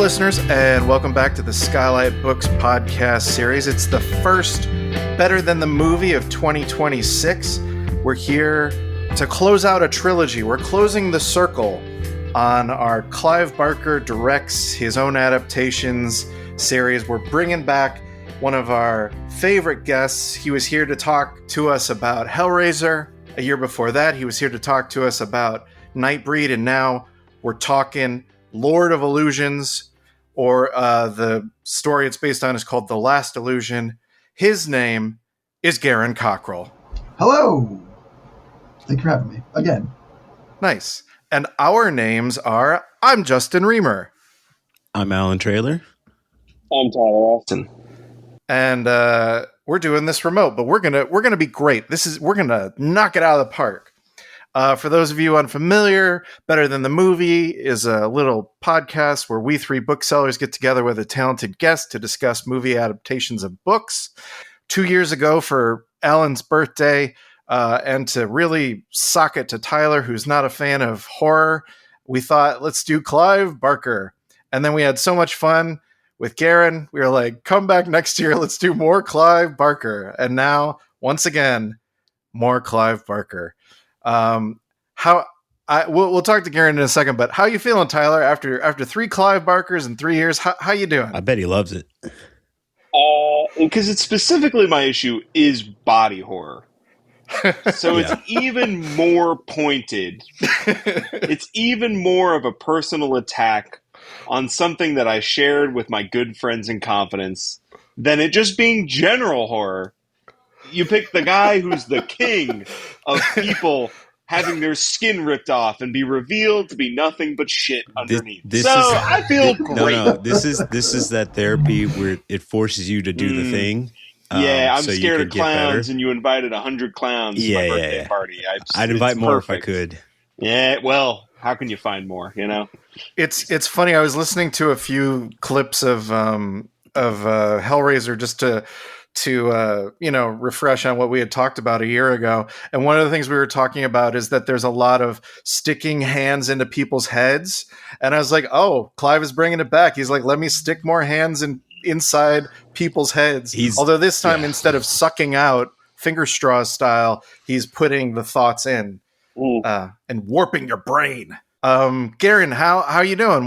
listeners, and welcome back to the Skylight Books podcast series. It's the first Better Than the Movie of 2026. We're here to close out a trilogy. We're closing the circle on our Clive Barker directs his own adaptations series. We're bringing back one of our favorite guests. He was here to talk to us about Hellraiser. A year before that, he was here to talk to us about Nightbreed, and now we're talking Lord of Illusions, or the story it's based on is called The Last Illusion. His name is Garon Cockrell. Hello. Thank you for having me again. Nice. And our names are, I'm Justin Remer. I'm Allan Traylor. I'm Tyler Austin. And we're doing this remote, but we're gonna be great. We're gonna knock it out of the park. For those of you unfamiliar, Better Than the Movie is a little podcast where we three booksellers get together with a talented guest to discuss movie adaptations of books. 2 years ago for Allan's birthday, and to really sock it to Tyler, who's not a fan of horror, we thought, let's do Clive Barker. And then we had so much fun with Garon. We were like, come back next year, let's do more Clive Barker. And now, once again, more Clive Barker. We'll talk to Garon in a second, but how you feeling, Tyler? After three Clive Barkers in 3 years, how you doing? I bet he loves it. Because it's specifically my issue is body horror. So it's even more pointed. It's even more of a personal attack on something that I shared with my good friends in confidence than it just being general horror. You pick the guy who's the king of people having their skin ripped off and be revealed to be nothing but shit underneath. I feel great. No, this is that therapy where it forces you to do the thing. I'm so scared of clowns, and you invited 100 clowns to my birthday party. I'd invite more if I could. Yeah, well, how can you find more? You know, it's funny. I was listening to a few clips of Hellraiser just to refresh on what we had talked about a year ago. And one of the things we were talking about is that there's a lot of sticking hands into people's heads. And I was like, oh, Clive is bringing it back. He's like, let me stick more hands inside people's heads. Although this time, instead of sucking out finger straw style, he's putting the thoughts in and warping your brain. Garon, how you doing?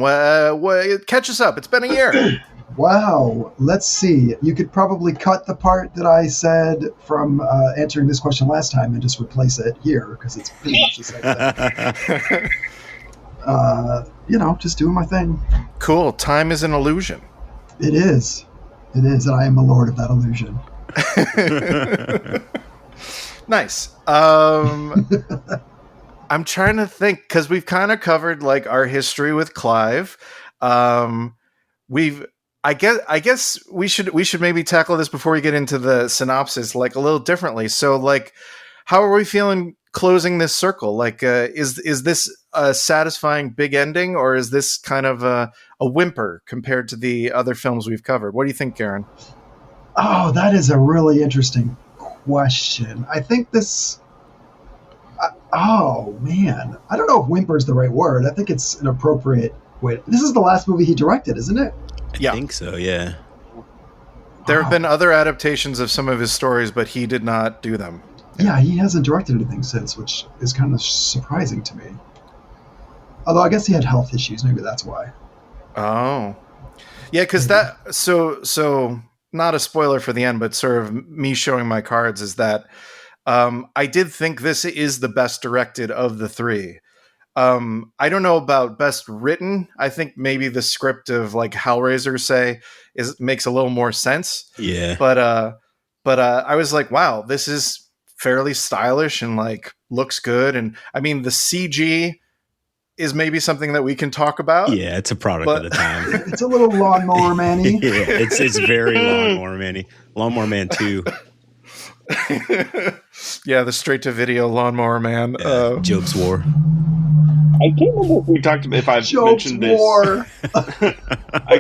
Catch us up. It's been a year. Wow. Let's see. You could probably cut the part that I said from answering this question last time and just replace it here, because it's pretty much the same thing. Just doing my thing. Cool. Time is an illusion. It is. And I am a lord of that illusion. Nice. I'm trying to think, because we've kind of covered like our history with Clive. I guess we should maybe tackle this before we get into the synopsis, like a little differently. So, like, how are we feeling closing this circle? Like, is this a satisfying big ending, or is this kind of a whimper compared to the other films we've covered? What do you think, Garon? Oh, that is a really interesting question. I think this. Oh man, I don't know if whimper is the right word. I think it's an appropriate way. This is the last movie he directed, isn't it? I think so, yeah. There have been other adaptations of some of his stories, but he did not do them. Yeah, he hasn't directed anything since, which is kind of surprising to me. Although I guess he had health issues, maybe that's why. Oh. Yeah, because that... So, not a spoiler for the end, but sort of me showing my cards is that I did think this is the best directed of the three. I don't know about best written. I think maybe the script of like Hellraiser, say, makes a little more sense. Yeah. But I was like, wow, this is fairly stylish and like looks good. And I mean, the CG is maybe something that we can talk about. Yeah, it's a product of the time. It's a little Lawnmower Man-y. Yeah, it's very Lawnmower Man-y. Lawnmower Man 2. Yeah, the straight-to-video Lawnmower Man. Job's War. I can't remember if we talked about, if I've mentioned this. I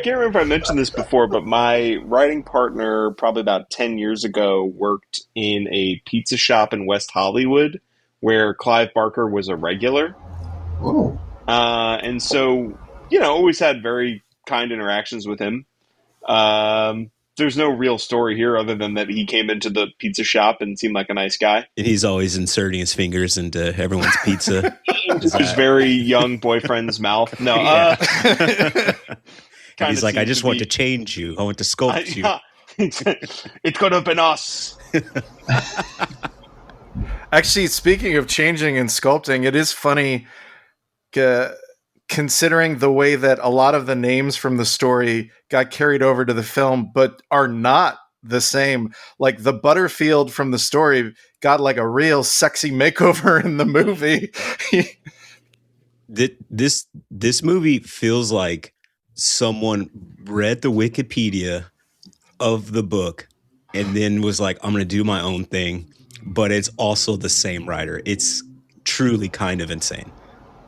can't remember if I mentioned this before, but my writing partner, probably about 10 years ago, worked in a pizza shop in West Hollywood where Clive Barker was a regular. Oh. And so, always had very kind interactions with him. There's no real story here other than that he came into the pizza shop and seemed like a nice guy. And he's always inserting his fingers into everyone's pizza. His very young boyfriend's mouth. No, he's like, I just want to change you. I want to sculpt you. It could have been us. Actually, speaking of changing and sculpting, it is funny considering the way that a lot of the names from the story got carried over to the film, but are not the same. Like the Butterfield from the story got like a real sexy makeover in the movie. This movie feels like someone read the Wikipedia of the book and then was like, I'm going to do my own thing, but it's also the same writer. It's truly kind of insane.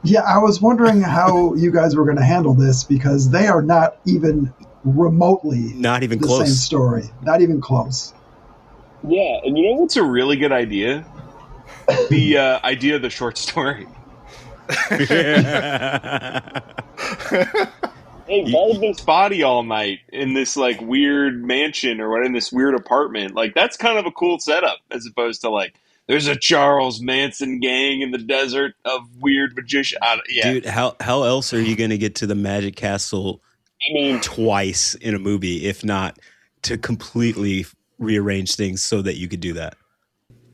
Yeah, I was wondering how you guys were going to handle this because they are not even remotely not even the close. Same story. Not even close. Yeah, and you know what's a really good idea? The idea of the short story. Hey, hold this body all night in this like weird mansion or what, in this weird apartment. Like that's kind of a cool setup as opposed to like there's a Charles Manson gang in the desert of weird magician. Yeah. Dude, how else are you going to get to the Magic Castle? I mean, twice in a movie, if not to completely rearrange things so that you could do that.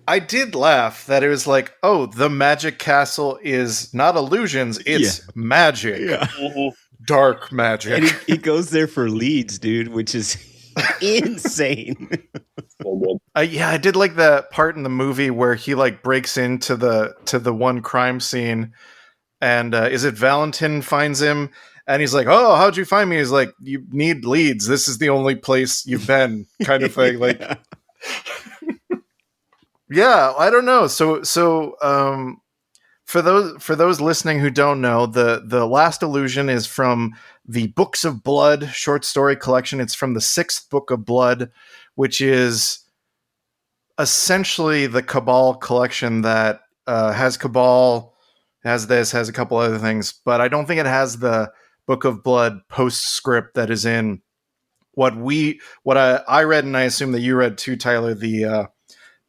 I did laugh that it was like, oh, the Magic Castle is not illusions, it's magic. Yeah. Dark magic. And he goes there for leads, dude, which is insane. So good. Yeah, I did like the part in the movie where he like breaks into the one crime scene, and is it Valentin finds him, and he's like, "Oh, how'd you find me?" He's like, "You need leads. This is the only place you've been," kind of thing. Like, yeah, I don't know. So for those listening who don't know, the Last Illusion is from the Books of Blood short story collection. It's from the 6th Book of Blood, which is essentially the Cabal collection that has Cabal, has this, has a couple other things, but I don't think it has the Book of Blood postscript that is in what I read, and I assume that you read too, Tyler, the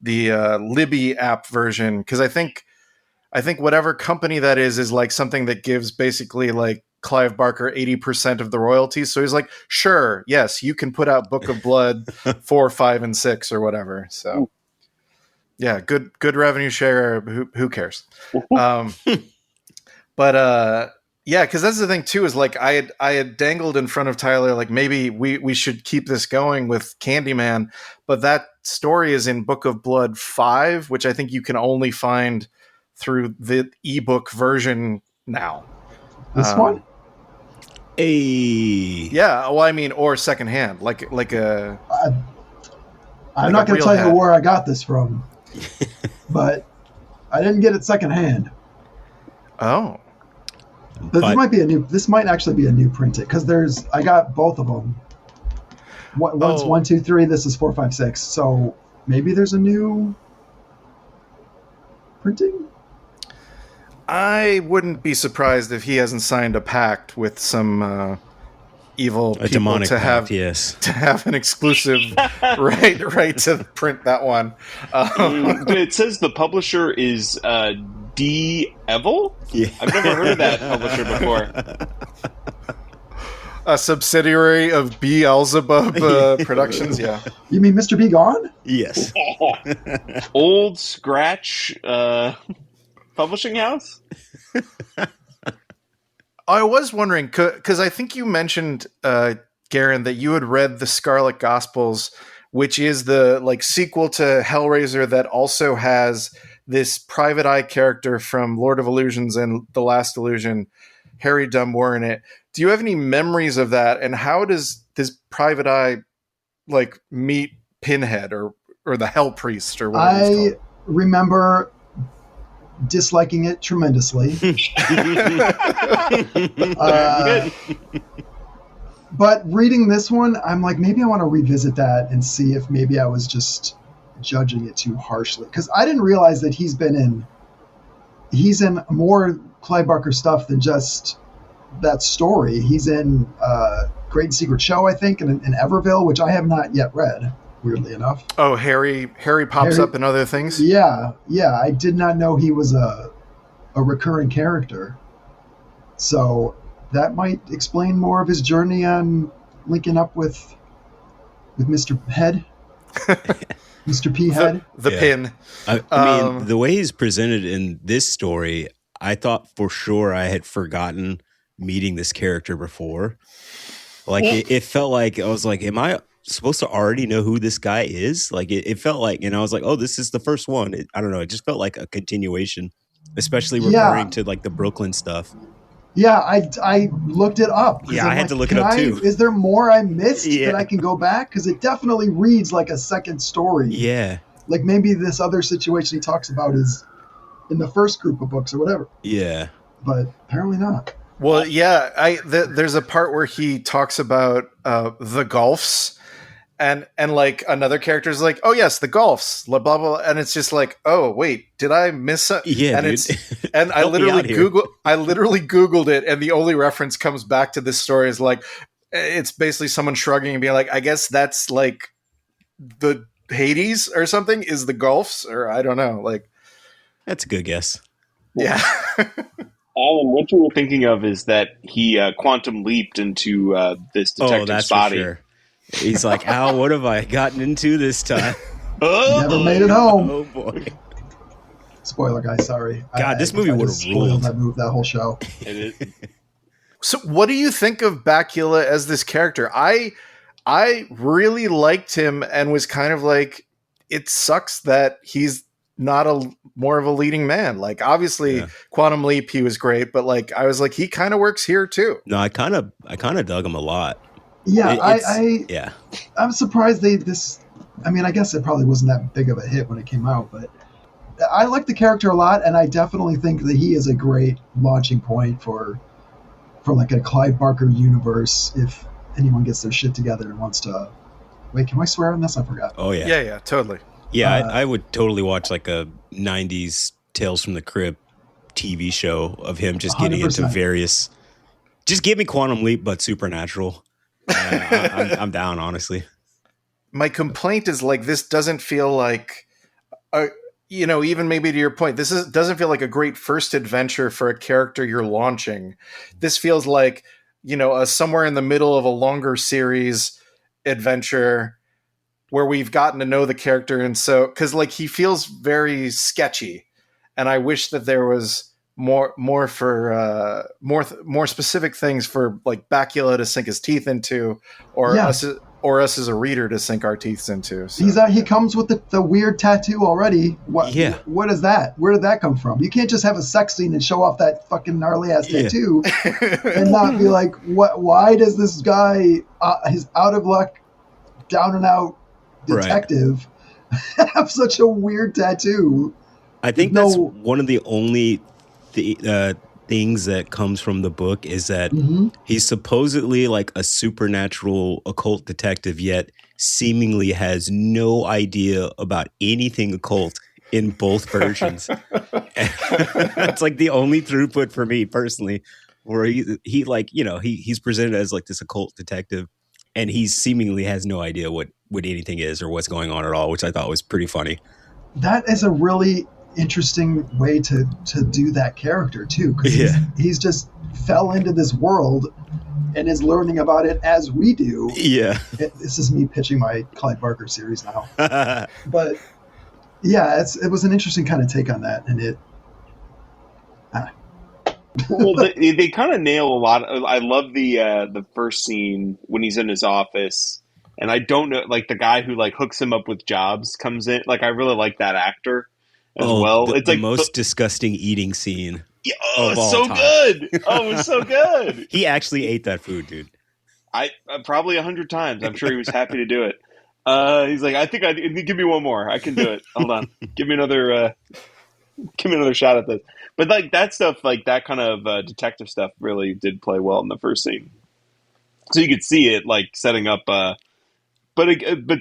Libby app version, because I think whatever company that is like something that gives basically like Clive Barker 80% of the royalties. So he's like, sure, yes, you can put out Book of Blood 4, 5, and 6 or whatever. So yeah, good revenue share. Who cares? But yeah, because that's the thing too, is like I had dangled in front of Tyler like maybe we should keep this going with Candyman, but that story is in Book of Blood 5, which I think you can only find through the ebook version now. This one? Yeah, well, I mean, or secondhand, like a. I'm not going to tell you where I got this from, but I didn't get it secondhand. Oh, This might actually be a new printing because I got both of them. One's 1, 2, 3. This is 4, 5, 6. So maybe there's a new printing. I wouldn't be surprised if he hasn't signed a pact with some evil people to have an exclusive right to print that one. It says the publisher is D. Evil? Yeah. I've never heard of that publisher before. A subsidiary of Beelzebub Productions, yeah. You mean Mr. B Gone? Yes. Old Scratch publishing house? I was wondering, because I think you mentioned, Garon, that you had read the Scarlet Gospels, which is the like sequel to Hellraiser that also has this private eye character from Lord of Illusions and The Last Illusion, Harry Dunmore, in it. Do you have any memories of that? And how does this private eye like meet Pinhead or the Hell Priest or whatever it's called? I remember disliking it tremendously. But reading this one, I'm like, maybe I want to revisit that and see if maybe I was just judging it too harshly. Because I didn't realize that he's in more Clive Barker stuff than just that story. He's in Great and Secret Show, I think, and in Everville, which I have not yet read, weirdly enough. Oh, Harry pops up in other things? Yeah. I did not know he was a recurring character. So that might explain more of his journey on linking up with Mr. Head. Mr. P. Head. The pin. I mean, the way he's presented in this story, I thought for sure I had forgotten meeting this character before. Like, it felt like, I was like, am I supposed to already know who this guy is? Like, it felt like, and I was like, oh, this is the first one. I don't know. It just felt like a continuation, especially referring to, like, the Brooklyn stuff. Yeah, I looked it up. Yeah, I had to look it up too. Is there more I missed that I can go back? Because it definitely reads like a second story. Yeah. Like maybe this other situation he talks about is in the first group of books or whatever. Yeah. But apparently not. Well, yeah, there's a part where he talks about the Gulfs, and like another character is like, oh yes, the Gulfs, blah blah blah, and it's just like, oh wait, did I miss something? Yeah, and dude. and I literally Googled it, and the only reference comes back to this story is like, it's basically someone shrugging and being like, I guess that's like the Hades or something, is the Gulfs, or I don't know, like that's a good guess. Yeah. Allan, what you were thinking of is that he quantum leaped into this detective's body. For sure. He's like, Al, what have I gotten into this time? Never made it home. Oh boy. Spoiler, guys. Sorry. God, this movie would have ruled. That whole show. So, what do you think of Bakula as this character? I really liked him and was kind of like, it sucks that he's not more of a leading man. Like, obviously, Quantum Leap, he was great, but like, I was like, he kind of works here too. No, I kind of dug him a lot. Yeah, yeah. I'm surprised I mean, I guess it probably wasn't that big of a hit when it came out, but I like the character a lot, and I definitely think that he is a great launching point for like a Clive Barker universe if anyone gets their shit together and wants to. Wait, can I swear on this? I forgot. Oh yeah. Yeah, totally. Yeah, I would totally watch like a 90s Tales from the Crypt TV show of him just getting 100%. into various. Just give me Quantum Leap, but supernatural. I'm down, honestly. My complaint is like, this doesn't feel like, even maybe to your point, doesn't feel like a great first adventure for a character you're launching. This feels like, somewhere in the middle of a longer series adventure where we've gotten to know the character. And so, cause like he feels very sketchy, and I wish that there was more for more specific things for like Bakula to sink his teeth into, or us as a reader to sink our teeth into. So. He comes with the weird tattoo already. What is that? Where did that come from? You can't just have a sex scene and show off that fucking gnarly ass tattoo and not be like, what? Why does this guy, his out of luck, down and out detective, have such a weird tattoo? I think that's one of the only things that comes from the book is that he's supposedly like a supernatural occult detective, yet seemingly has no idea about anything occult in both versions. It's like the only throughput for me personally, where he's presented as like this occult detective, and he seemingly has no idea what anything is or what's going on at all, which I thought was pretty funny. That is a really interesting way to do that character too, because he's just fell into this world and is learning about it as we do. This is me pitching my Clive Barker series now. But yeah, it was an interesting kind of take on that, and it well, they kind of nail a lot. I love the first scene when he's in his office, and I don't know, like the guy who like hooks him up with jobs comes in. Like I really like that actor as well. It's the like most disgusting eating scene. Yeah, it's so good. Oh, it was so good. He actually ate that food, dude. I probably 100 times. I'm sure he was happy to do it. He's like, I think give me one more. I can do it. Hold on, give me another shot at this. But like that stuff, like that kind of detective stuff, really did play well in the first scene. So you could see it like setting up. But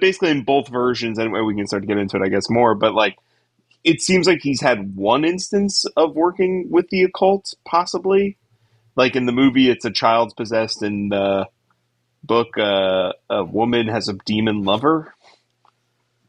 basically in both versions, anyway, we can start to get into it, I guess, more. But like, it seems like he's had one instance of working with the occult, possibly. Like in the movie, it's a child's possessed. In the book, a woman has a demon lover.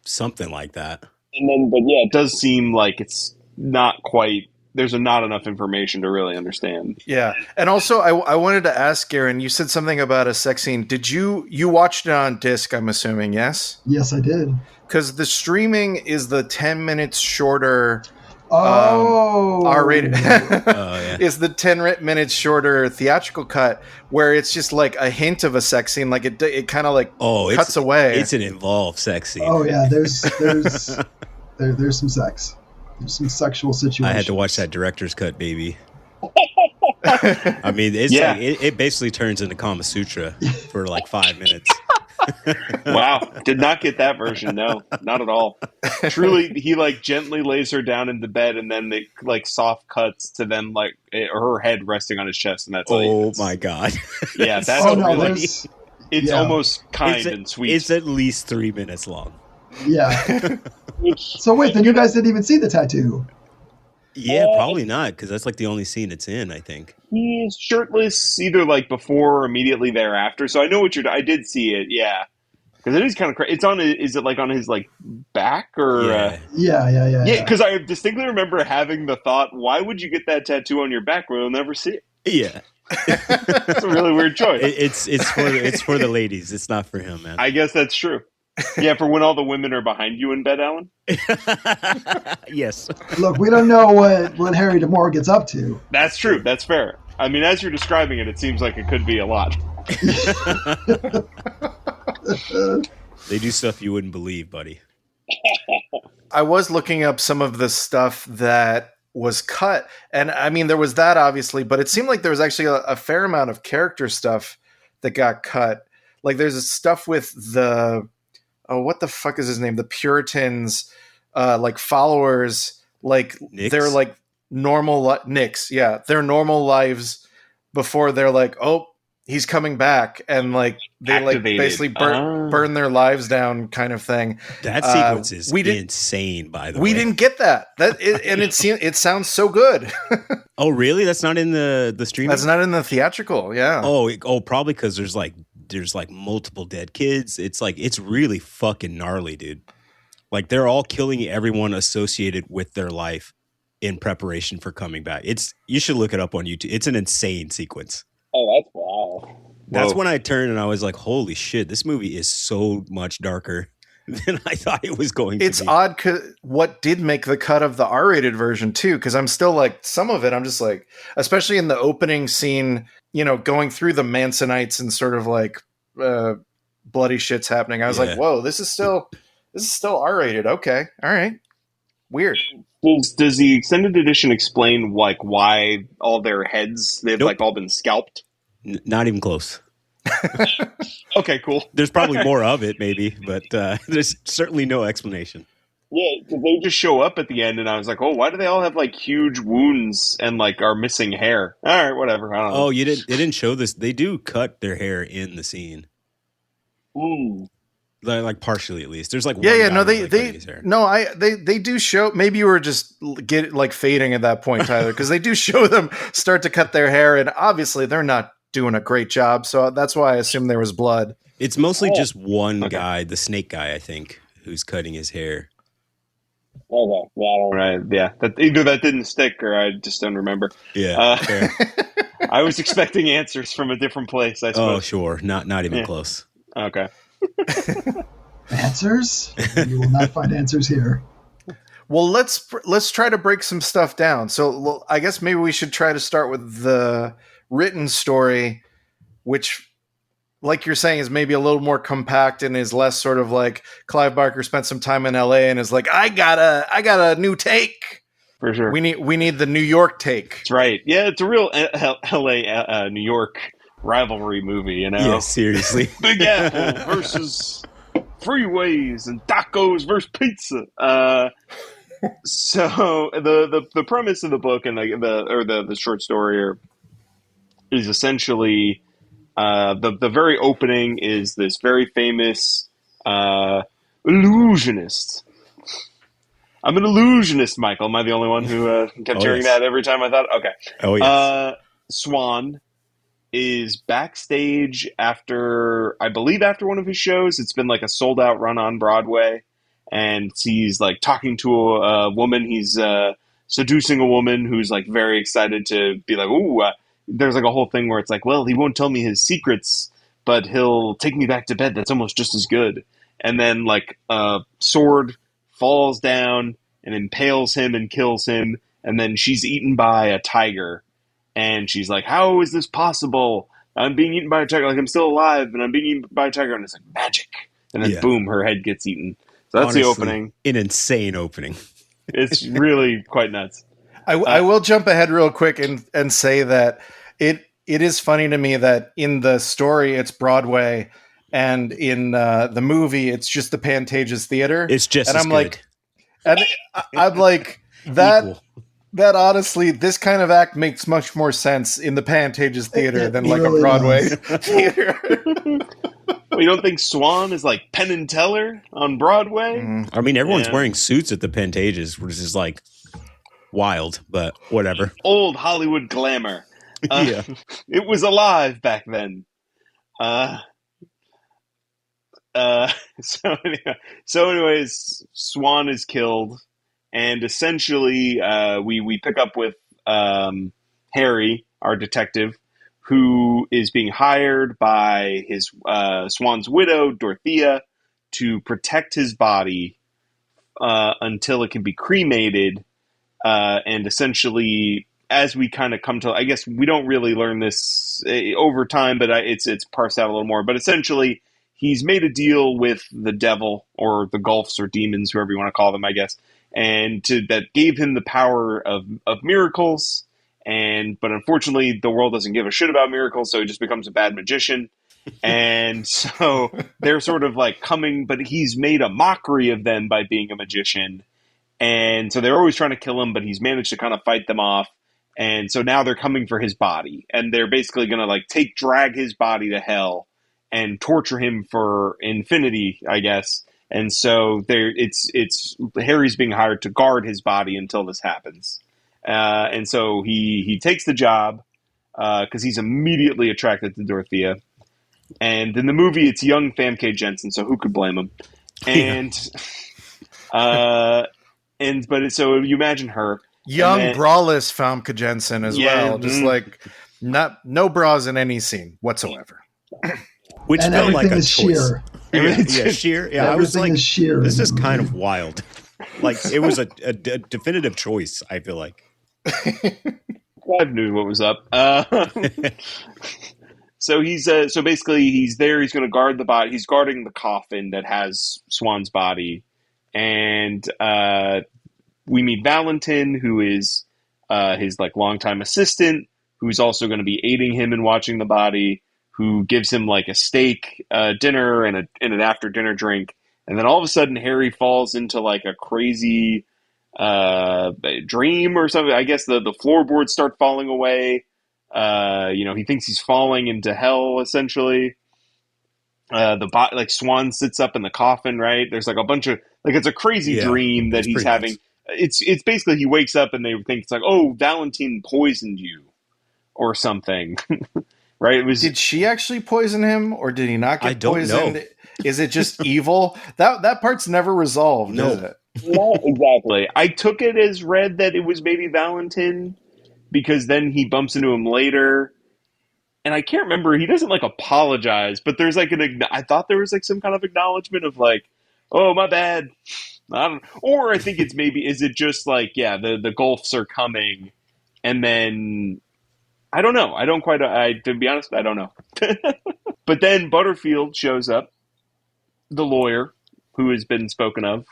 Something like that. And then, but yeah, it does seem like it's not quite. There's not enough information to really understand. Yeah, and also I wanted to ask Garon. You said something about a sex scene. Did you watched it on disc? I'm assuming, yes. Yes, I did. Because the streaming is the 10 minutes shorter. R-rated. Yeah. Is the 10 minutes shorter theatrical cut where it's just like a hint of a sex scene, like it kind of like cuts away. It's an involved sex scene. Oh yeah, there's some sex. There's some sexual situations. I had to watch that director's cut, baby. I mean, it's like it basically turns into Kama Sutra for like 5 minutes. Wow, did not get that version. No, not at all. Truly, he like gently lays her down in the bed, and then they like soft cuts to them like her head resting on his chest, and that's all. Oh my god! Yeah, that's really. It's almost kind and sweet. It's at least 3 minutes long. Yeah. So wait, then you guys didn't even see the tattoo? Yeah, probably not, because that's like the only scene it's in, I think. He's shirtless either like before or immediately thereafter. So I know what I did see it, yeah. Because it is kind of crazy. It's on. Is it like on his like back or? Yeah. Yeah. Yeah, because I distinctly remember having the thought, why would you get that tattoo on your back where you'll never see it? Yeah. It's a really weird choice. It's for the ladies. It's not for him, man. I guess that's true. Yeah, for when all the women are behind you in bed, Allan? Yes. Look, we don't know what Harry DeMore gets up to. That's true. That's fair. I mean, as you're describing it, it seems like it could be a lot. They do stuff you wouldn't believe, buddy. I was looking up some of the stuff that was cut, and I mean, there was that obviously, but it seemed like there was actually a fair amount of character stuff that got cut. Like there's stuff with the what the fuck is his name? The Puritans, like followers, like Nix? they're like normal Knicks. Yeah, their normal lives before they're like, oh, he's coming back, and like they Activated. like basically burn their lives down, kind of thing. That sequence is insane. By the way, we didn't get that. It sounds so good. Oh, really? That's not in the streaming? That's not in the theatrical. Yeah. Oh, probably because there's multiple dead kids. It's really fucking gnarly, dude. Like they're all killing everyone associated with their life in preparation for coming back. You should look it up on YouTube. It's an insane sequence. Oh, that's wow. That's when I turned and I was like, holy shit, this movie is so much darker than I thought it was going to be. It's odd what did make the cut of the R-rated version too, because I'm still like, some of it I'm just like, especially in the opening scene, going through the Mansonites and sort of like bloody shit's happening. I was like, whoa, this is still R-rated. Okay. All right. Weird. Does the extended edition explain like why all their heads they've like all been scalped? Not even close. Okay, cool. There's probably more of it, maybe, but there's certainly no explanation. Yeah, because they just show up at the end, and I was like, "Oh, why do they all have like huge wounds and like are missing hair?" All right, whatever. I don't know. Oh, they didn't show this. They do cut their hair in the scene. Like partially, at least. There's like one guy no, cutting his hair. they do show. Maybe you were just fading at that point, Tyler, because they do show them start to cut their hair, and obviously they're not doing a great job. So that's why I assume there was blood. It's mostly just one guy, the snake guy, I think, who's cutting his hair. Okay, either that didn't stick or I just don't remember. Yeah, fair. I was expecting answers from a different place. I suppose. Oh, sure, not even close. Okay. Answers? You will not find answers here. Well, let's try to break some stuff down. So I guess maybe we should try to start with the written story, which, like you're saying, is maybe a little more compact and is less sort of like Clive Barker spent some time in LA and is like, I got a new take. For sure. We need the New York take. That's right. Yeah, it's a real LA New York rivalry movie, Yeah, seriously. Big Apple versus freeways and tacos versus pizza. So the premise of the book and the short story is essentially the very opening is this very famous illusionist. I'm an illusionist, Michael. Am I the only one who kept hearing that every time I thought? Okay. Oh, yes. Swan is backstage after one of his shows. It's been like a sold out run on Broadway, and he's like talking to a woman. He's seducing a woman who's like very excited to be like, ooh, there's like a whole thing where it's like, well, he won't tell me his secrets, but he'll take me back to bed. That's almost just as good. And then like a sword falls down and impales him and kills him. And then she's eaten by a tiger. And she's like, how is this possible? I'm being eaten by a tiger. Like, I'm still alive, and I'm being eaten by a tiger. And it's like, magic. And then, boom, her head gets eaten. So that's honestly, the opening. An insane opening. It's really quite nuts. I will jump ahead real quick and say that it is funny to me that in the story, it's Broadway, and in the movie, it's just the Pantages Theater. It's just and as I'm good. like, and I'm like, that... Equal. That honestly, this kind of act makes much more sense in the Pantages Theater than like really a Broadway theater. Well, you don't think Swan is like Penn and Teller on Broadway? I mean, everyone's wearing suits at the Pantages, which is like wild, but whatever. Old Hollywood glamour. Yeah. It was alive back then. So anyways, Swan is killed. And essentially, we pick up with Harry, our detective, who is being hired by his Swan's widow, Dorothea, to protect his body until it can be cremated. And essentially, as we kind of come to, I guess we don't really learn this over time, but it's parsed out a little more. But essentially, he's made a deal with the devil or the Gulfs or demons, whoever you want to call them, I guess. And that gave him the power of miracles, but unfortunately the world doesn't give a shit about miracles, so he just becomes a bad magician. And so they're sort of like coming, but he's made a mockery of them by being a magician, and so they're always trying to kill him, but he's managed to kind of fight them off. And so now they're coming for his body, and they're basically going to like drag his body to hell and torture him for infinity, I guess. And so it's Harry's being hired to guard his body until this happens. And so he takes the job because he's immediately attracted to Dorothea. And in the movie, it's young Famke Janssen, so who could blame him? And so you imagine her. Young braless Famke Janssen as well. Just like no bras in any scene whatsoever. Which and felt like a choice. Sheer. Sheer. Yeah, I was like, this is kind of wild. Like, it was a definitive choice, I feel like. Clive knew what was up. So basically he's there. He's going to guard the body. He's guarding the coffin that has Swan's body. And we meet Valentin, who is his like longtime assistant, who's also going to be aiding him in watching the body, who gives him like a steak dinner and an after dinner drink. And then all of a sudden Harry falls into like a crazy dream or something. I guess the floorboards start falling away. He thinks he's falling into hell essentially. Like Swan sits up in the coffin, right? There's like a bunch of like, it's a crazy dream that he's having. Nice. It's basically he wakes up and they think it's like, oh, Valentin poisoned you or something. Right? Did she actually poison him, or did he not get poisoned? I don't know. Is it just evil? That part's never resolved, is it? Not exactly. I took it as read that it was maybe Valentin, because then he bumps into him later, and I can't remember. He doesn't like apologize, but there's like I thought there was like some kind of acknowledgement of like, oh, my bad. I think it's maybe, is it just like, the Gulfs are coming, and then I don't know. To be honest, I don't know. But then Butterfield shows up, the lawyer who has been spoken of,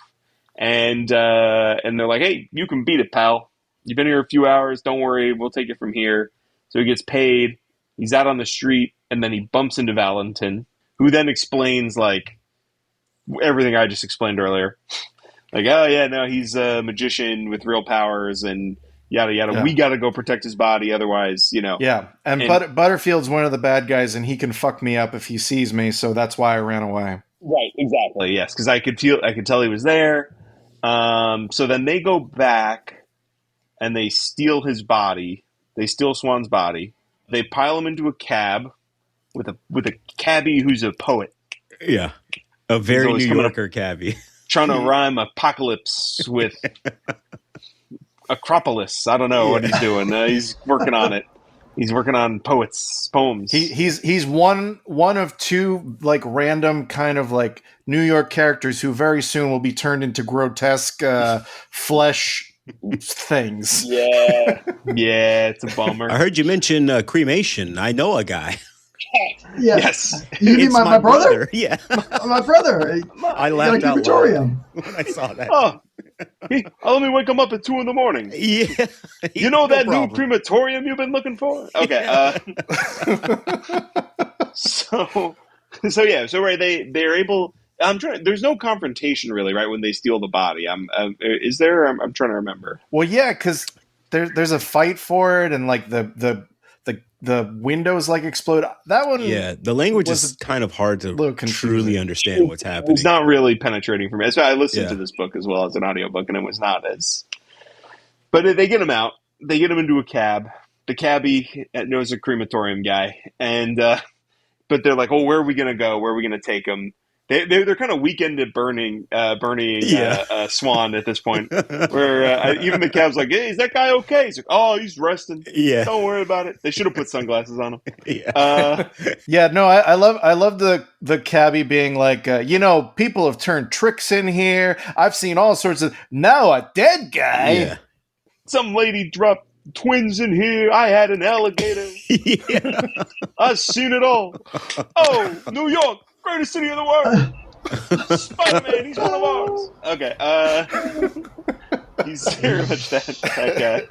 and they're like, hey, you can beat it, pal. You've been here a few hours. Don't worry. We'll take it from here. So he gets paid. He's out on the street, and then he bumps into Valentin, who then explains like everything I just explained earlier. Like, oh yeah, no, he's a magician with real powers and yada yada. Yeah. We got to go protect his body, otherwise, Yeah, and Butterfield's one of the bad guys, and he can fuck me up if he sees me. So that's why I ran away. Right, exactly. Yes, because I could tell he was there. So then they go back and they steal his body. They steal Swan's body, They pile him into a cab with a cabbie who's a poet. Yeah, a very New Yorker cabbie. Trying to rhyme apocalypse with Acropolis. I don't know what he's doing. He's working on it. He's working on poems. He's one of two like random kind of like New York characters who very soon will be turned into grotesque flesh things. Yeah, it's a bummer. I heard you mention cremation. I know a guy. Yeah. Yes. You mean my brother? Yeah. My brother. I laughed out loud when I saw that. Let me wake him up at 2 a.m. Yeah. You know that new crematorium you've been looking for? Okay. So right, they're able. There's no confrontation really, right? When they steal the body, is there? I'm trying to remember. Well, yeah, because there's a fight for it, and like the windows like explode. That one, yeah, the language is kind of hard to truly understand what's happening. It's not really penetrating for me. So I listened to this book as well as an audiobook, and it was not as. But they get him out. They get him into a cab. The cabbie knows a crematorium guy, and but they're like, "Oh, where are we gonna go? Where are we gonna take him?" They're kind of weekend at burning Swan at this point, where even the cab's like, "Hey, is that guy okay?" He's like, "Oh, he's resting. Yeah, don't worry about it." They should have put sunglasses on him. Yeah. No, I love the cabbie being like, people have turned tricks in here. I've seen all sorts of a dead guy. Yeah. Some lady dropped twins in here. I had an alligator. Yeah. I've seen it all. Oh, New York. Greatest city in the world. Spider-Man, he's one of ours. Okay, he's very much that guy,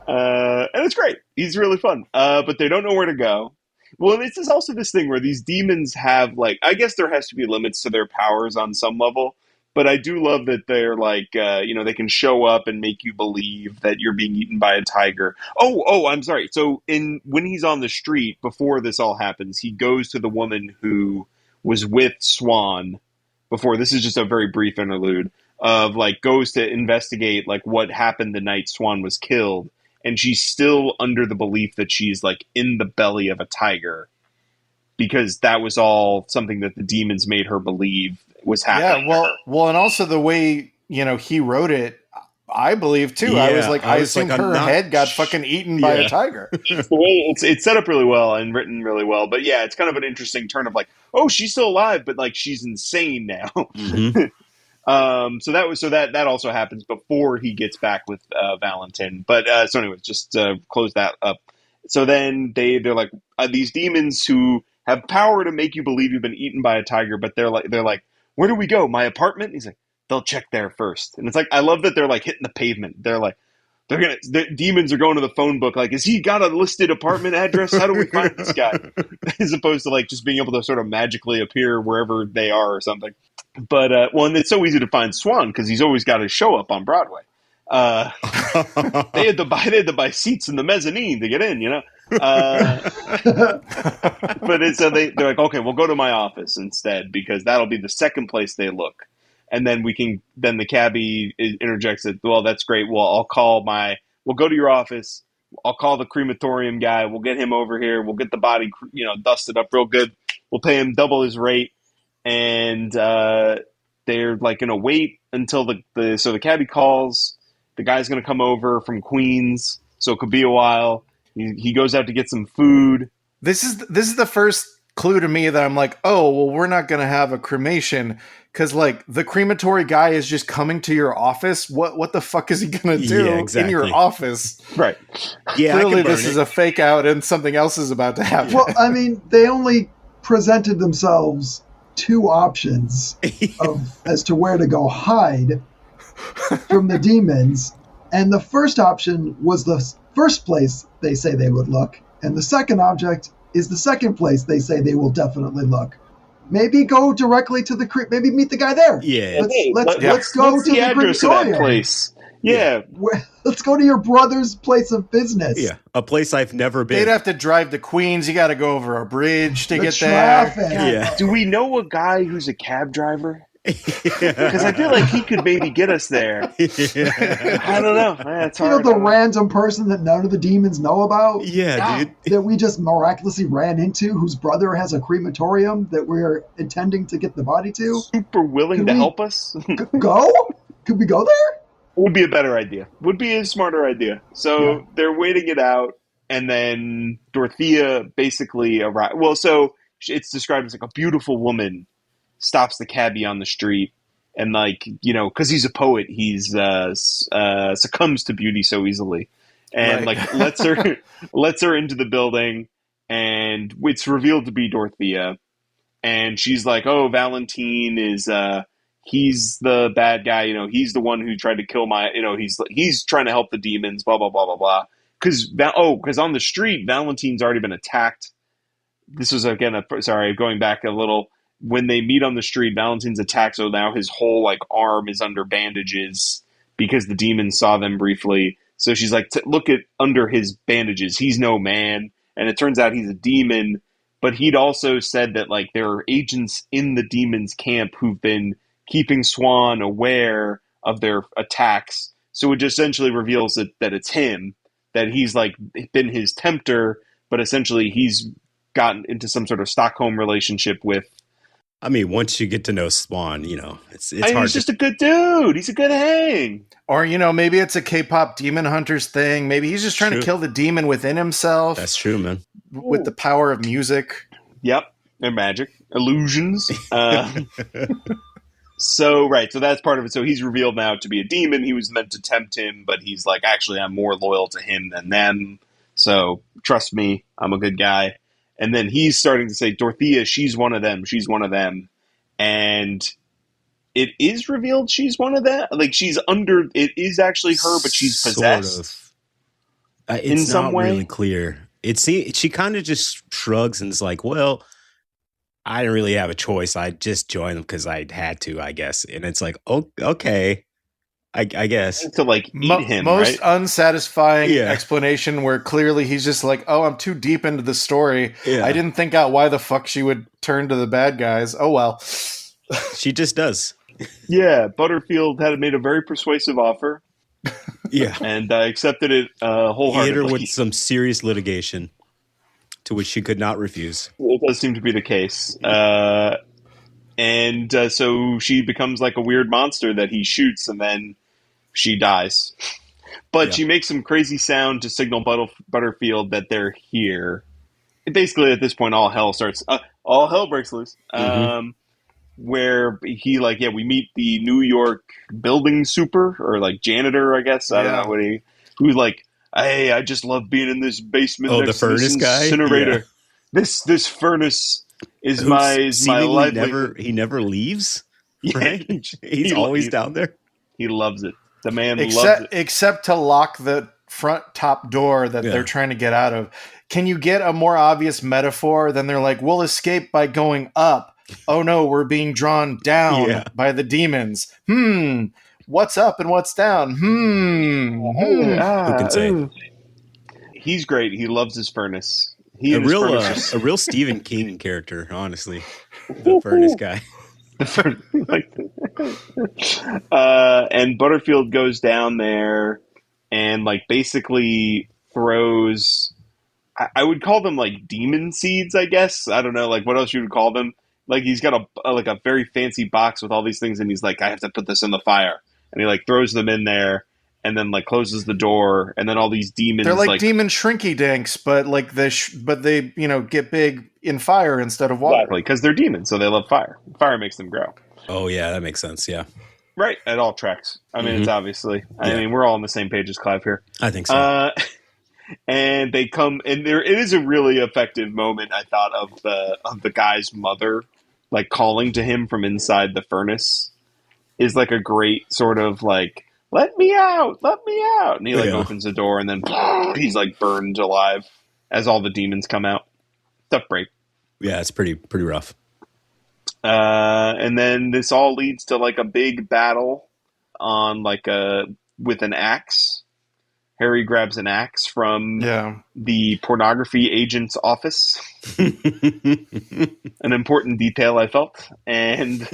and it's great. He's really fun, but they don't know where to go. Well, this is also this thing where these demons have like, I guess there has to be limits to their powers on some level, but I do love that they're like, they can show up and make you believe that you're being eaten by a tiger. Oh, I'm sorry. So when he's on the street before this all happens, he goes to the woman who was with Swan before. This is just a very brief interlude of like goes to investigate like what happened the night Swan was killed, and she's still under the belief that she's like in the belly of a tiger because that was all something that the demons made her believe was happening. Yeah, well, and also the way he wrote it, I believe too. Yeah, I assumed her head got fucking eaten by a tiger. The way it's set up really well and written really well, but yeah, it's kind of an interesting turn of like, oh, she's still alive, but like she's insane now. Mm-hmm. So that also happens before he gets back with Valentin. But so anyways, just close that up. So then they're like these demons who have power to make you believe you've been eaten by a tiger, but they're like, where do we go? My apartment? And he's like, they'll check there first. And it's like, I love that they're like hitting the pavement. They're like, the demons are going to the phone book. Like, has he got a listed apartment address? How do we find this guy? As opposed to like just being able to sort of magically appear wherever they are or something. But, and it's so easy to find Swan because he's always got his show up on Broadway. They had to buy seats in the mezzanine to get in, but they're like, okay, we'll go to my office instead because that'll be the second place they look. And then then the cabbie interjects that, well, that's great. Well, we'll go to your office. I'll call the crematorium guy. We'll get him over here. We'll get the body, dusted up real good. We'll pay him double his rate. And they're like going to wait until the cabbie calls. The guy's going to come over from Queens. So it could be a while. He goes out to get some food. This is the first clue to me that I'm like, oh, well, we're not going to have a cremation because like the crematory guy is just coming to your office. What the fuck is he going to do in your office? Right. Yeah. Clearly this is a fake out and something else is about to happen. Well, I mean, they only presented themselves two options as to where to go hide from the demons. And the first option was the first place they say they would look. And the second object is the second place they say they will definitely look. Maybe go directly to maybe meet the guy there. Yeah. Let's go to the address of that place. Yeah. Let's go to your brother's place of business. Yeah. A place I've never been. They'd have to drive to Queens. You got to go over a bridge to get traffic. there. Yeah. Do we know a guy who's a cab driver? Because I feel like he could maybe get us there. Yeah. I don't know. It's hard. The random person that none of the demons know about. Yeah, dude. That we just miraculously ran into, whose brother has a crematorium that we're intending to get the body to. Super willing to help us. Go? Could we go there? Would be a better idea. Would be a smarter idea. So they're waiting it out, and then Dorothea basically arrives. Well, so it's described as like a beautiful woman stops the cabbie on the street, and because he's a poet, he's succumbs to beauty so easily, and lets her into the building, and it's revealed to be Dorothea, and she's like, "Oh, Valentine is he's the bad guy, he's the one who tried to kill my, he's trying to help the demons, blah blah blah blah blah." Because on the street, Valentine's already been attacked. This was again, going back a little. When they meet on the street, Valentine's attacked, so now his whole arm is under bandages because the demons saw them briefly. So she's like, look at under his bandages, he's no man. And it turns out he's a demon, but he'd also said that there are agents in the demons' camp who've been keeping Swan aware of their attacks. So it just essentially reveals that it's him, that he's been his tempter, but essentially he's gotten into some sort of Stockholm relationship with. I mean, once you get to know Swan, it's hard. He's just a good dude. He's a good hang. Or, maybe it's a K-pop demon hunters thing. Maybe he's just trying to kill the demon within himself. That's true, man. With the power of music. Yep. And magic. Illusions. So that's part of it. So he's revealed now to be a demon. He was meant to tempt him, but he's like, actually, I'm more loyal to him than them. So trust me, I'm a good guy. And then he's starting to say, Dorothea, she's one of them. She's one of them. And it is revealed she's one of them. It is actually her, but she's possessed. Sort of. It's in some way. Really clear. She kind of just shrugs and is like, well, I didn't really have a choice. I just joined them because I had to, I guess. And it's like, oh, okay. I guess to eat him. Most unsatisfying explanation where clearly he's just like, oh, I'm too deep into the story. Yeah. I didn't think out why the fuck she would turn to the bad guys. Oh well, she just does. Yeah, Butterfield had made a very persuasive offer. Yeah, and accepted it wholeheartedly. He hit her with some serious litigation, to which she could not refuse. It does seem to be the case. And so she becomes like a weird monster that he shoots, and then she dies. But she makes some crazy sound to signal Butterfield that they're here. And basically, at this point, all hell breaks loose. Mm-hmm. Where he we meet the New York building super, or janitor, I guess. I don't know what who's like, hey, I just love being in this basement. Oh, the furnace guy? Incinerator. Yeah. This furnace is my livelihood. He never leaves, right? He's always down there. He loves it. The man loves it. Except to lock the front top door that they're trying to get out of. Can you get a more obvious metaphor than they're like, we'll escape by going up. Oh no, we're being drawn down by the demons. What's up and what's down? Who can say? He's great. He loves his furnace. A real Stephen King character, honestly. The furnace guy. And Butterfield goes down there and basically throws. I would call them demon seeds, I guess. I don't know, what else you would call them. He's got a very fancy box with all these things, and he's like, I have to put this in the fire, and he throws them in there. And then closes the door, and then all these demons. They're like demon shrinky dinks, but they get big in fire instead of water. Exactly, because they're demons, so they love fire. Fire makes them grow. Oh yeah, that makes sense. Yeah, right. It all tracks. I mean, it's obviously. I mean, we're all on the same page as Clive here. I think so. And they come, and there it is a really effective moment. I thought of the guy's mother, calling to him from inside the furnace, is a great sort of let me out, let me out. And he opens the door, and then he's burned alive as all the demons come out. Tough break. Yeah, it's pretty rough. And then this all leads to a big battle on with an axe. Harry grabs an axe from the pornography agent's office. An important detail, I felt. And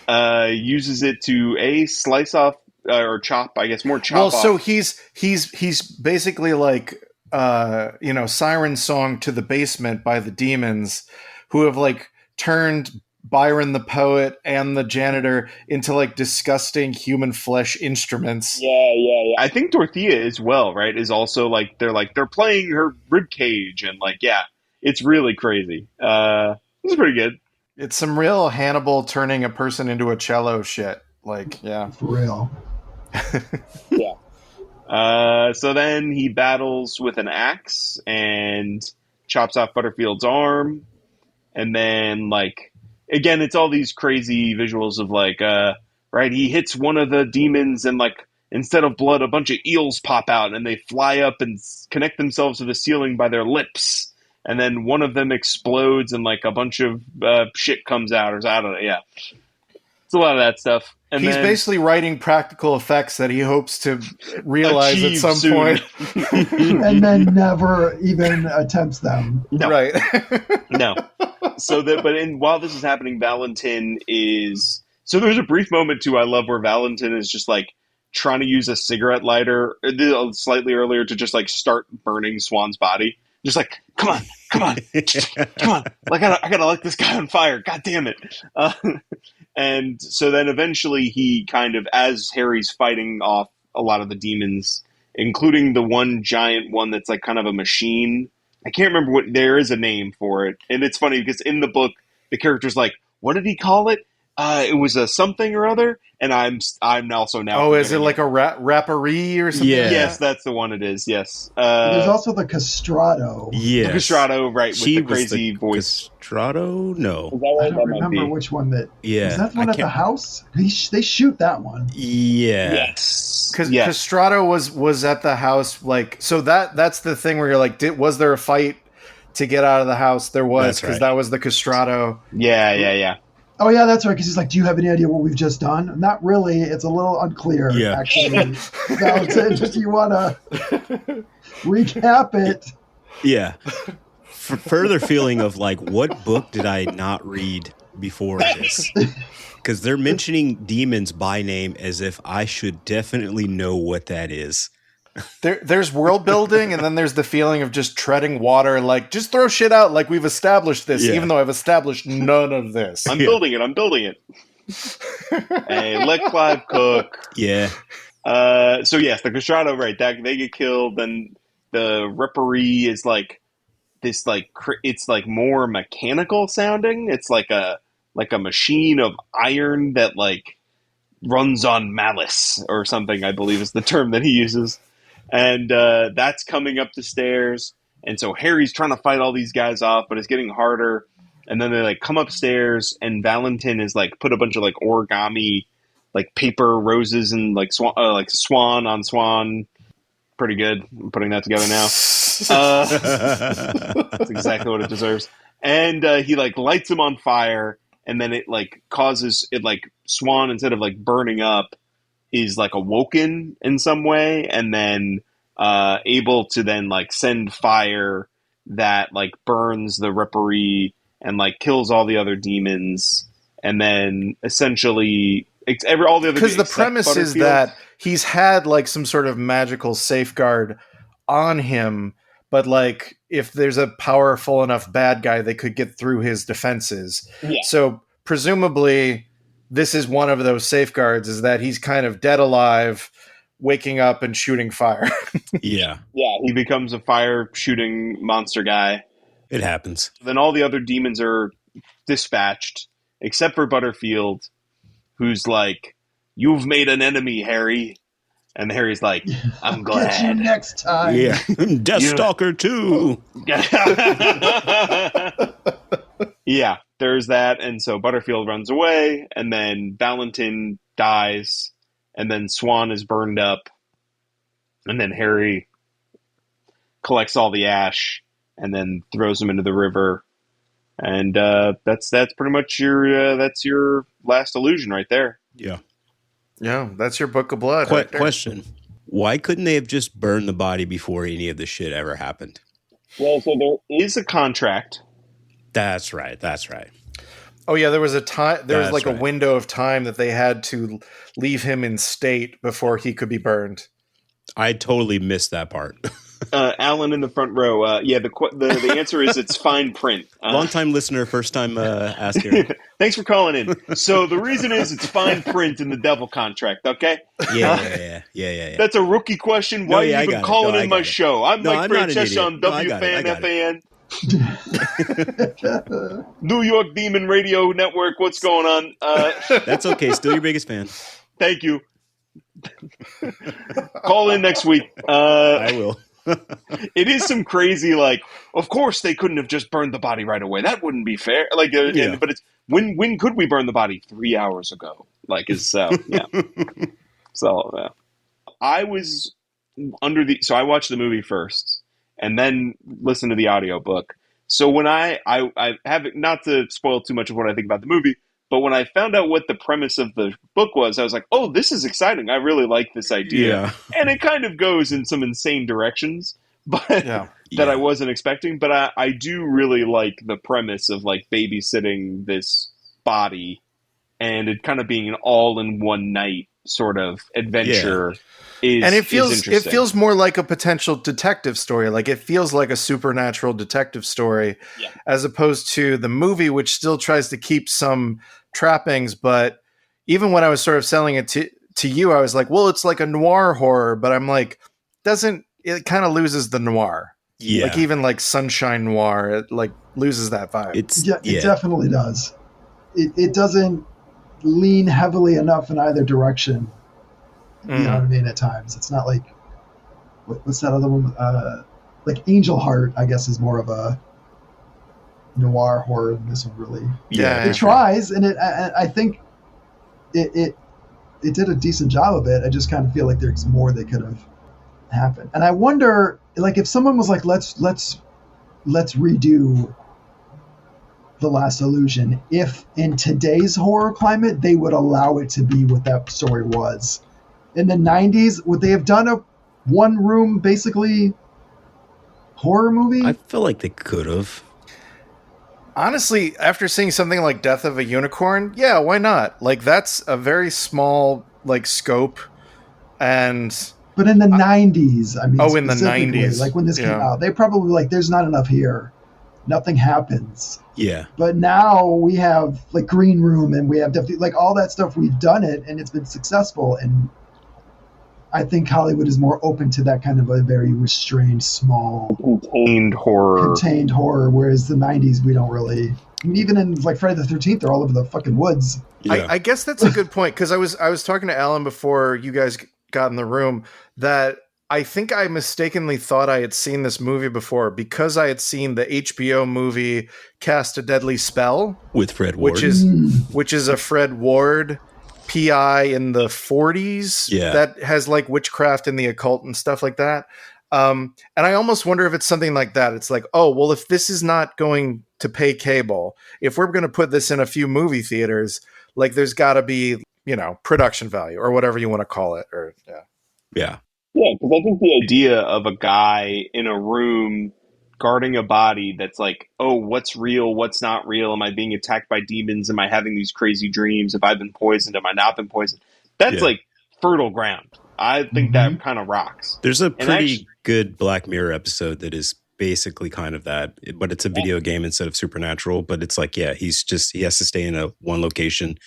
uses it to slice off or chop, I guess, more chop off. Well, so he's basically like, Siren Song to the Basement by the demons, who have like turned Byron the poet and the janitor into like disgusting human flesh instruments. Yeah. I think Dorothea as well, right? Is also like they're playing her rib cage and like it's really crazy. It's pretty good. It's some real Hannibal turning a person into a cello shit. Like, yeah, for real. Yeah. So then he battles with an axe and chops off Butterfield's arm, and then like. Again, it's all these crazy visuals of like, right? He hits one of the demons and like, instead of blood, a bunch of eels pop out and they fly up and connect themselves to the ceiling by their lips. And then one of them explodes and like a bunch of shit comes out, or I don't know. Yeah. It's a lot of that stuff. And he's basically writing practical effects that he hopes to realize at some point. And then never even attempts them. No. Right. No. So while this is happening, Valentin is... So there's a brief moment, too, I love, where Valentin is just, like, trying to use a cigarette lighter slightly earlier to just, like, start burning Swan's body. Just like, come on. Come on. Like, I gotta light this guy on fire. God damn it. And so then eventually he kind of, as Harry's fighting off a lot of the demons, including the one giant one that's, like, kind of a machine... I can't remember there is a name for it. And it's funny because in the book, the character's like, what did he call it? It was a something or other. And I'm also now. Oh, is it like a rapparee or something? Yeah. Yes, that's the one it is. Yes. There's also the castrato. Yes. The castrato, right, with the crazy voice. Castrato? No. I don't remember which one that... Yeah. Is that the one at the house? They shoot that one. Yeah. Yes. Because Castrato was at the house, like... So that's the thing where you're like, was there a fight to get out of the house? There was, because that was the Castrato. Yeah. Oh, yeah, that's right, because he's like, do you have any idea what we've just done? Not really. It's a little unclear, actually. Just you want to recap it. Yeah. Further feeling of, like, what book did I not read before this? Because they're mentioning demons by name as if I should definitely know what that is. There's world building, and then there's the feeling of just treading water, like, just throw shit out like we've established this, even though I've established none of this. I'm building it. Hey, let Clive cook. Yeah. So yes, the Castrato, right, they get killed, then the Reparee is like this, like, it's like more mechanical sounding. It's like a machine of iron that like runs on malice or something, I believe is the term that he uses. And that's coming up the stairs. And so Harry's trying to fight all these guys off, but it's getting harder. And then they like come upstairs, and Valentin is like put a bunch of like origami, like paper roses and like swan on swan. Pretty good. I'm putting that together now. That's exactly what it deserves. And he like lights him on fire, and then it like causes it like Swan, instead of like burning up, is like awoken in some way, and then able to then like send fire that like burns the Reparee and like kills all the other demons, and then essentially all the other, because the premise is that he's had like some sort of magical safeguard on him, but like if there's a powerful enough bad guy, they could get through his defenses. So presumably this is one of those safeguards, is that he's kind of dead alive, waking up and shooting fire. Yeah, he becomes a fire shooting monster guy. It happens. Then all the other demons are dispatched, except for Butterfield, who's like, "You've made an enemy, Harry." And Harry's like, "I'm glad." Get you next time. Yeah. Deathstalker 2. Yeah, there's that. And so Butterfield runs away, and then Valentin dies, and then Swan is burned up, and then Harry collects all the ash and then throws them into the river. And that's pretty much your last illusion right there. Yeah. Yeah, that's your Book of Blood. Question. Why couldn't they have just burned the body before any of this shit ever happened? Well, so there is a contract. That's right. Oh yeah, there was a time. There was That's like a window of time that they had to leave him in state before he could be burned. I totally missed that part. Allan in the front row. Yeah, the answer is it's fine print. Long time listener, first time asker. Thanks for calling in. So the reason is it's fine print in the devil contract. Okay. Yeah. That's a rookie question. Why are you even calling in my show? I'm Mike Francesca on WFAN FAN. New York Demon Radio Network. What's going on? That's okay. Still your biggest fan. Thank you. Call in next week. I will. It is some crazy, like, of course they couldn't have just burned the body right away. That wouldn't be fair. Like, but it's when could we burn the body? 3 hours ago. Like, it's yeah. So I was so I watched the movie first and then listened to the audiobook. So when I have, not to spoil too much of what I think about the movie, but when I found out what the premise of the book was, I was like, oh, this is exciting. I really like this idea. Yeah. And it kind of goes in some insane directions, but that I wasn't expecting. But I do really like the premise of like babysitting this body and it kind of being an all in one night sort of adventure. And it feels more like a potential detective story. Like it feels like a supernatural detective story as opposed to the movie, which still tries to keep some trappings. But even when I was sort of selling it to you, I was like, well, it's like a noir horror, but I'm like, it kind of loses the noir. Yeah. Like even like Sunshine Noir, it like loses that vibe. It definitely does. It doesn't lean heavily enough in either direction. You know what I mean? At times, it's not like what's that other one? Like Angel Heart, I guess, is more of a noir horror than this one. Really, it tries, and I think it did a decent job of it. I just kind of feel like there's more that could have happened, and I wonder, like, if someone was like, let's redo The Last Illusion, if in today's horror climate they would allow it to be what that story was. In the 90s, would they have done a one-room, basically, horror movie? I feel like they could have. Honestly, after seeing something like Death of a Unicorn, yeah, why not? Like, that's a very small, like, scope, and... But in the 90s, I mean, in the 90s. Like, when this came out, they probably like, there's not enough here. Nothing happens. Yeah. But now we have, like, Green Room, and we have, like, all that stuff, we've done it, and it's been successful, and... I think Hollywood is more open to that kind of a very restrained, small... Contained horror, whereas the 90s, we don't really... I mean, even in, like, Friday the 13th, they're all over the fucking woods. Yeah. I guess that's a good point, because I was talking to Allan before you guys got in the room, that I think I mistakenly thought I had seen this movie before, because I had seen the HBO movie Cast a Deadly Spell. With Fred Ward. Which is a Fred Ward... PI in the 40s that has like witchcraft and the occult and stuff like that. And I almost wonder if it's something like that. It's like, oh, well, if this is not going to pay cable, if we're going to put this in a few movie theaters, like there's got to be, production value or whatever you want to call it. Or Yeah, because I think the idea of a guy in a room guarding a body that's like, oh, what's real, what's not real? Am I being attacked by demons? Am I having these crazy dreams? Have I been poisoned? Am I not been poisoned? That's like fertile ground. I think that kind of rocks. There's a pretty good Black Mirror episode that is basically kind of that, but it's a video game instead of supernatural. But it's like, he has to stay in one location,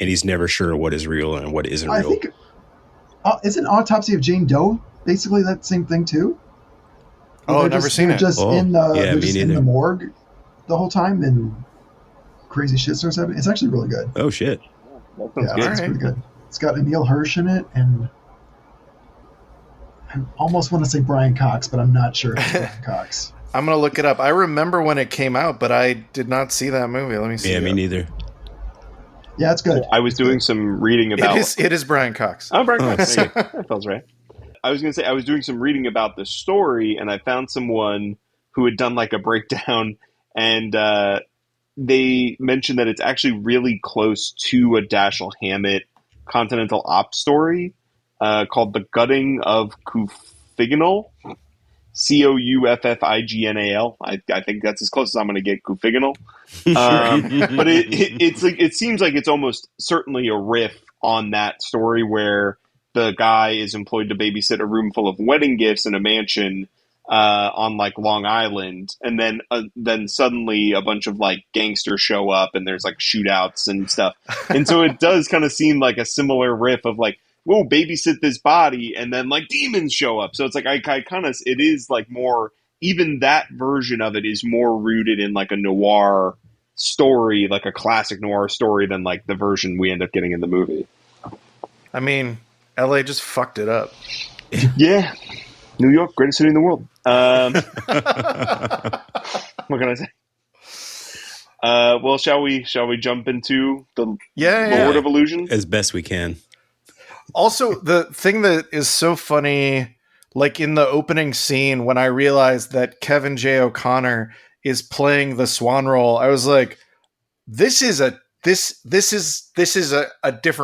and he's never sure what is real and what isn't real. I think, isn't Autopsy of Jane Doe basically that same thing too? I've never seen it. In the morgue the whole time, and crazy shit starts happening. It's actually really good. Oh shit! It's pretty good. It's got Emil Hirsch in it, and I almost want to say Brian Cox, but I'm not sure it's Brian Cox. I'm gonna look it up. I remember when it came out, but I did not see that movie. Let me see. Yeah, me neither. Yeah, it's good. I was doing some reading about it. Is Brian Cox? Oh, Brian Cox. That feels right. I was going to say, I was doing some reading about the story, and I found someone who had done like a breakdown, and they mentioned that it's actually really close to a Dashiell Hammett Continental Op story, called The Gutting of Couffignal. Couffignal. I think that's as close as I'm going to get. Couffignal. But it seems like it's almost certainly a riff on that story where the guy is employed to babysit a room full of wedding gifts in a mansion on like Long Island, and then suddenly a bunch of like gangsters show up and there's like shootouts and stuff, and so it does kind of seem like a similar riff of like, whoa, babysit this body, and then like demons show up. So it's like I kind of, it is like more, even that version of it is more rooted in like a noir story, like a classic noir story, than like the version we end up getting in the movie. I mean, LA just fucked it up. Yeah. New York, greatest city in the world. What can I say? Well, shall we jump into the Lord of Illusion? As best we can. Also, the thing that is so funny, like in the opening scene, when I realized that Kevin J. O'Connor is playing the Swan role, I was like, this is a different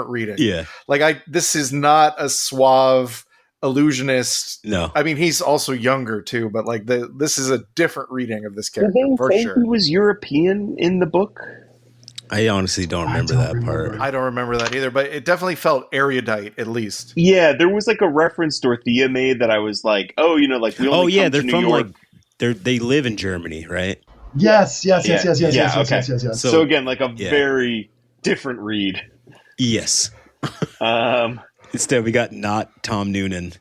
reading. Yeah. Like this is not a suave illusionist. No. I mean, he's also younger too, but like this is a different reading of this character for sure. He was European in the book? I honestly don't remember that part. I don't remember that either, but it definitely felt erudite, at least. Yeah, there was like a reference Dorothea made that I was like, oh, you know, like we only come they're to New from York. Like they live in Germany, right? Yes. Okay. So again, like a very different read. Yes. Instead, we got not Tom Noonan.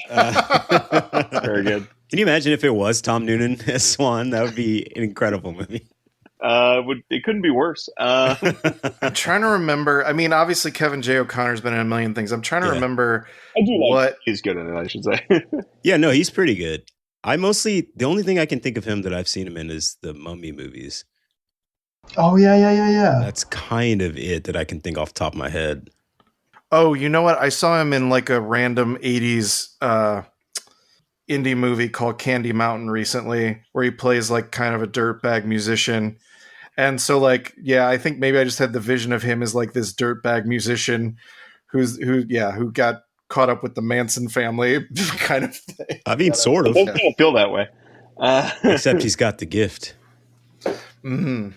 Very good. Can you imagine if it was Tom Noonan as Swan? That would be an incredible movie. It couldn't be worse. I'm trying to remember. I mean, obviously Kevin J. O'Connor's been in a million things. I'm trying to remember what he's good in it, I should say. Yeah, no, he's pretty good. The only thing I can think of him that I've seen him in is the Mummy movies. Oh yeah. That's kind of it that I can think off the top of my head. Oh, you know what? I saw him in like a random 80s indie movie called Candy Mountain recently, where he plays like kind of a dirtbag musician. And so like, yeah, I think maybe I just had the vision of him as like this dirtbag musician who got caught up with the Manson family kind of thing. I mean, sort of. I don't feel that way. Except he's got the gift. Mm-hmm.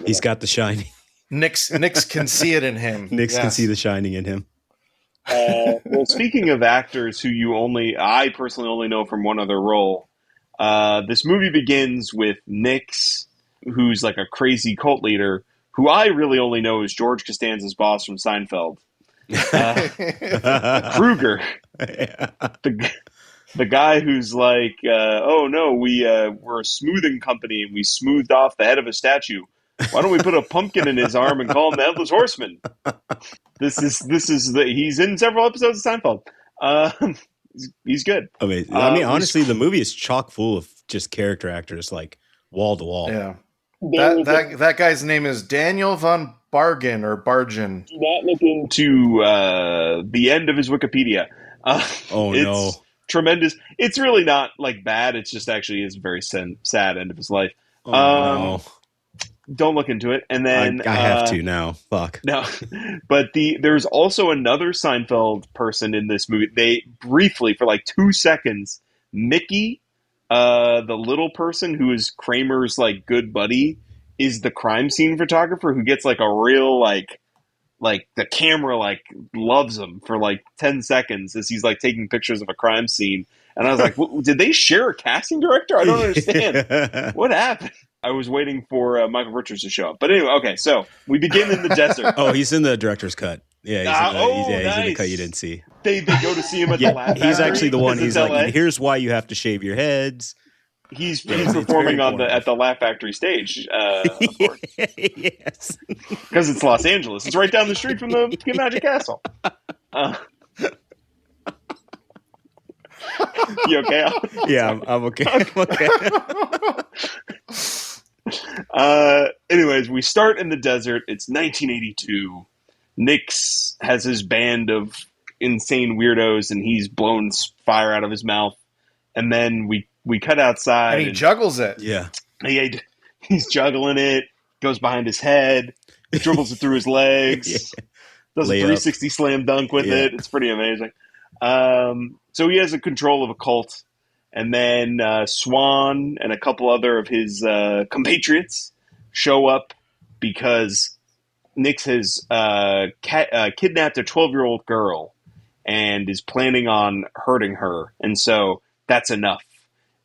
He's got the shining. Nix can see it in him. Nix can see the shining in him. Well, speaking of actors who I personally only know from one other role, this movie begins with Nix, who's like a crazy cult leader, who I really only know as George Costanza's boss from Seinfeld. Kruger, the guy who's like, oh no, we're a smoothing company and we smoothed off the head of a statue. Why don't we put a pumpkin in his arm and call him the Headless Horseman? He's in several episodes of Seinfeld. He's good. Amazing. I mean, honestly, the movie is chock full of just character actors, like wall to wall. Yeah. That guy's name is Daniel von Bargen or Bargen. Do not look into the end of his Wikipedia. No. Tremendous. It's really not like bad. It's just actually is a very sad end of his life. No. Don't look into it. And then I have to now. Fuck. No, but there's also another Seinfeld person in this movie. They briefly, for like 2 seconds, Mickey, the little person who is Kramer's like good buddy, is the crime scene photographer who gets like a real like the camera like loves him for like 10 seconds as he's like taking pictures of a crime scene. And I was like, did they share a casting director? I don't understand. What happened? I was waiting for Michael Richards to show up. But anyway, okay, so we begin in the desert. Oh, he's in the director's cut. Yeah, he's in the cut you didn't see. They go to see him at the Laugh Factory. He's actually the one. He's LA. like, here's why you have to shave your heads. He's performing at the Laugh Factory stage, of course. Yes, because it's Los Angeles. It's right down the street from the Magic Castle. You okay? Yeah, I'm okay. I'm okay. Anyways, we start in the desert. It's 1982. Nix has his band of insane weirdos, and he's blown fire out of his mouth. And then we cut outside. And he juggles it. Yeah. He's juggling it, goes behind his head, dribbles it through his legs. Yeah. Does a 360 slam dunk with it. It's pretty amazing. So he has a control of a cult. And then Swan and a couple other of his compatriots show up because Nix has kidnapped a 12-year-old girl and is planning on hurting her. And so that's enough.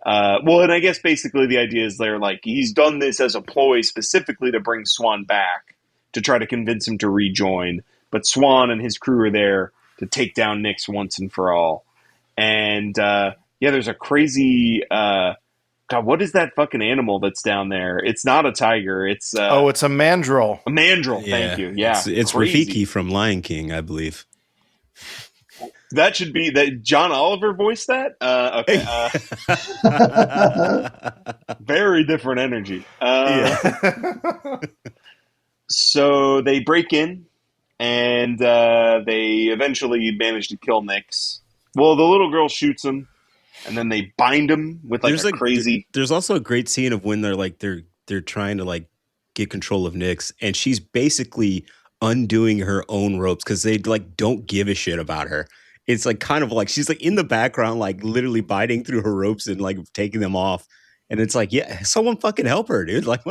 And I guess basically the idea is they're like, he's done this as a ploy specifically to bring Swan back, to try to convince him to rejoin. But Swan and his crew are there to take down Nix once and for all. And there's a crazy God, what is that fucking animal that's down there? It's not a tiger. It's it's a mandrill. A mandrill. Yeah. Thank you. Yeah, it's Rafiki from Lion King, I believe. That should be that. John Oliver voiced that. Okay. Very different energy. So they break in, and they eventually manage to kill Nix. Well, the little girl shoots him. And then they bind him with crazy. There's also a great scene of when they're trying to get control of Nix, and she's basically undoing her own ropes because they don't give a shit about her. It's kind of she's in the background, literally biting through her ropes and taking them off. And it's someone fucking help her, dude. What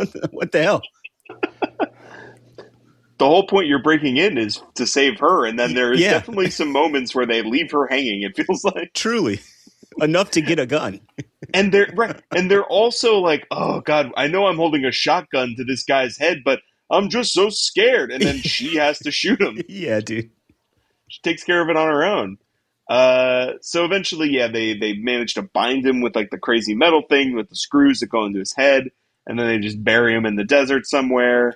the hell? The whole point you're breaking in is to save her, and then there's definitely some moments where they leave her hanging. It feels like truly. Enough to get a gun. And they're also oh God, I know I'm holding a shotgun to this guy's head, but I'm just so scared. And then she has to shoot him. Yeah, dude. She takes care of it on her own. So eventually, they manage to bind him with the crazy metal thing with the screws that go into his head, and then they just bury him in the desert somewhere.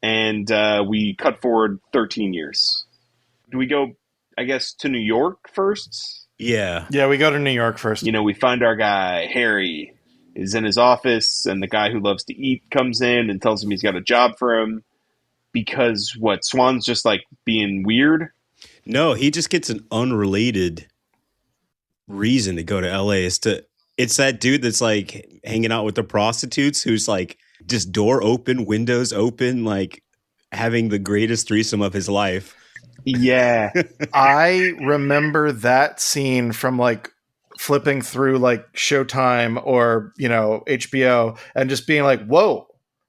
And we cut forward 13 years. Do we go, I guess, to New York first? Yeah. Yeah, we go to New York first. We find our guy, Harry, is in his office, and the guy who loves to eat comes in and tells him he's got a job for him because, Swan's just, being weird? No, he just gets an unrelated reason to go to L.A. It's that dude that's, hanging out with the prostitutes who's, just door open, windows open, having the greatest threesome of his life. Yeah. I remember that scene from flipping through Showtime or, HBO and just being whoa,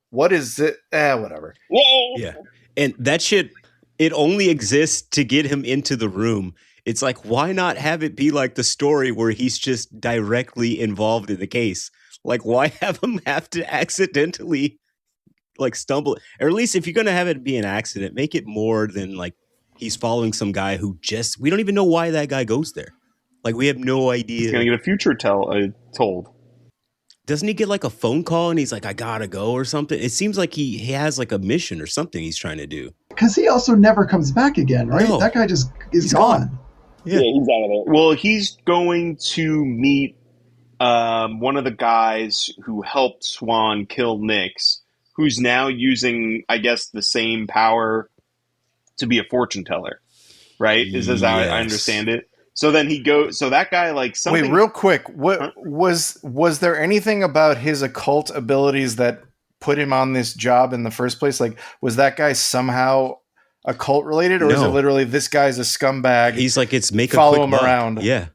what is it? Whatever. Whoa. Yeah. And that shit, it only exists to get him into the room. It's why not have it be the story where he's just directly involved in the case? Why have him have to accidentally stumble? Or at least if you're going to have it be an accident, make it more than he's following some guy who we don't even know why that guy goes there. We have no idea. He's going to get a future told. Doesn't he get a phone call and he's I gotta go or something? It seems like he has a mission or something he's trying to do. Because he also never comes back again, right? No. That guy just is gone. Yeah, he's out of there. Well, he's going to meet one of the guys who helped Swan kill Nix, who's now using, I guess, the same power to be a fortune teller, right? Is as I understand it. So then he goes. So that guy something. Wait, real quick. What was there anything about his occult abilities that put him on this job in the first place? Was that guy somehow occult related, or is it literally this guy's a scumbag? He's it's make a follow quick him buck. around. Yeah.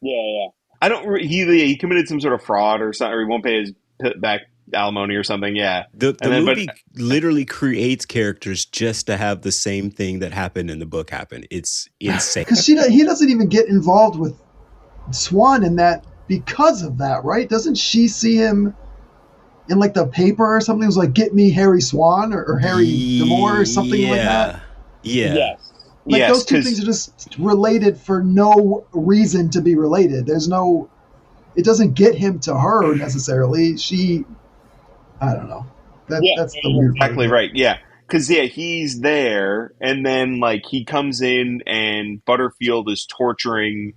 Yeah. I don't. He committed some sort of fraud or something, or he won't pay his back alimony or something. Yeah. The movie literally creates characters just to have the same thing that happened in the book happen. It's insane. Because he doesn't even get involved with Swan in that because of that, right? Doesn't she see him in the paper or something? It was get me Harry Swan or Harry Demore or something like that. Yeah. Yes. Those two things are just related for no reason to be related. It doesn't get him to her necessarily. I don't know. That's the weird part. Exactly right. Yeah. Because, he's there, and then, he comes in, and Butterfield is torturing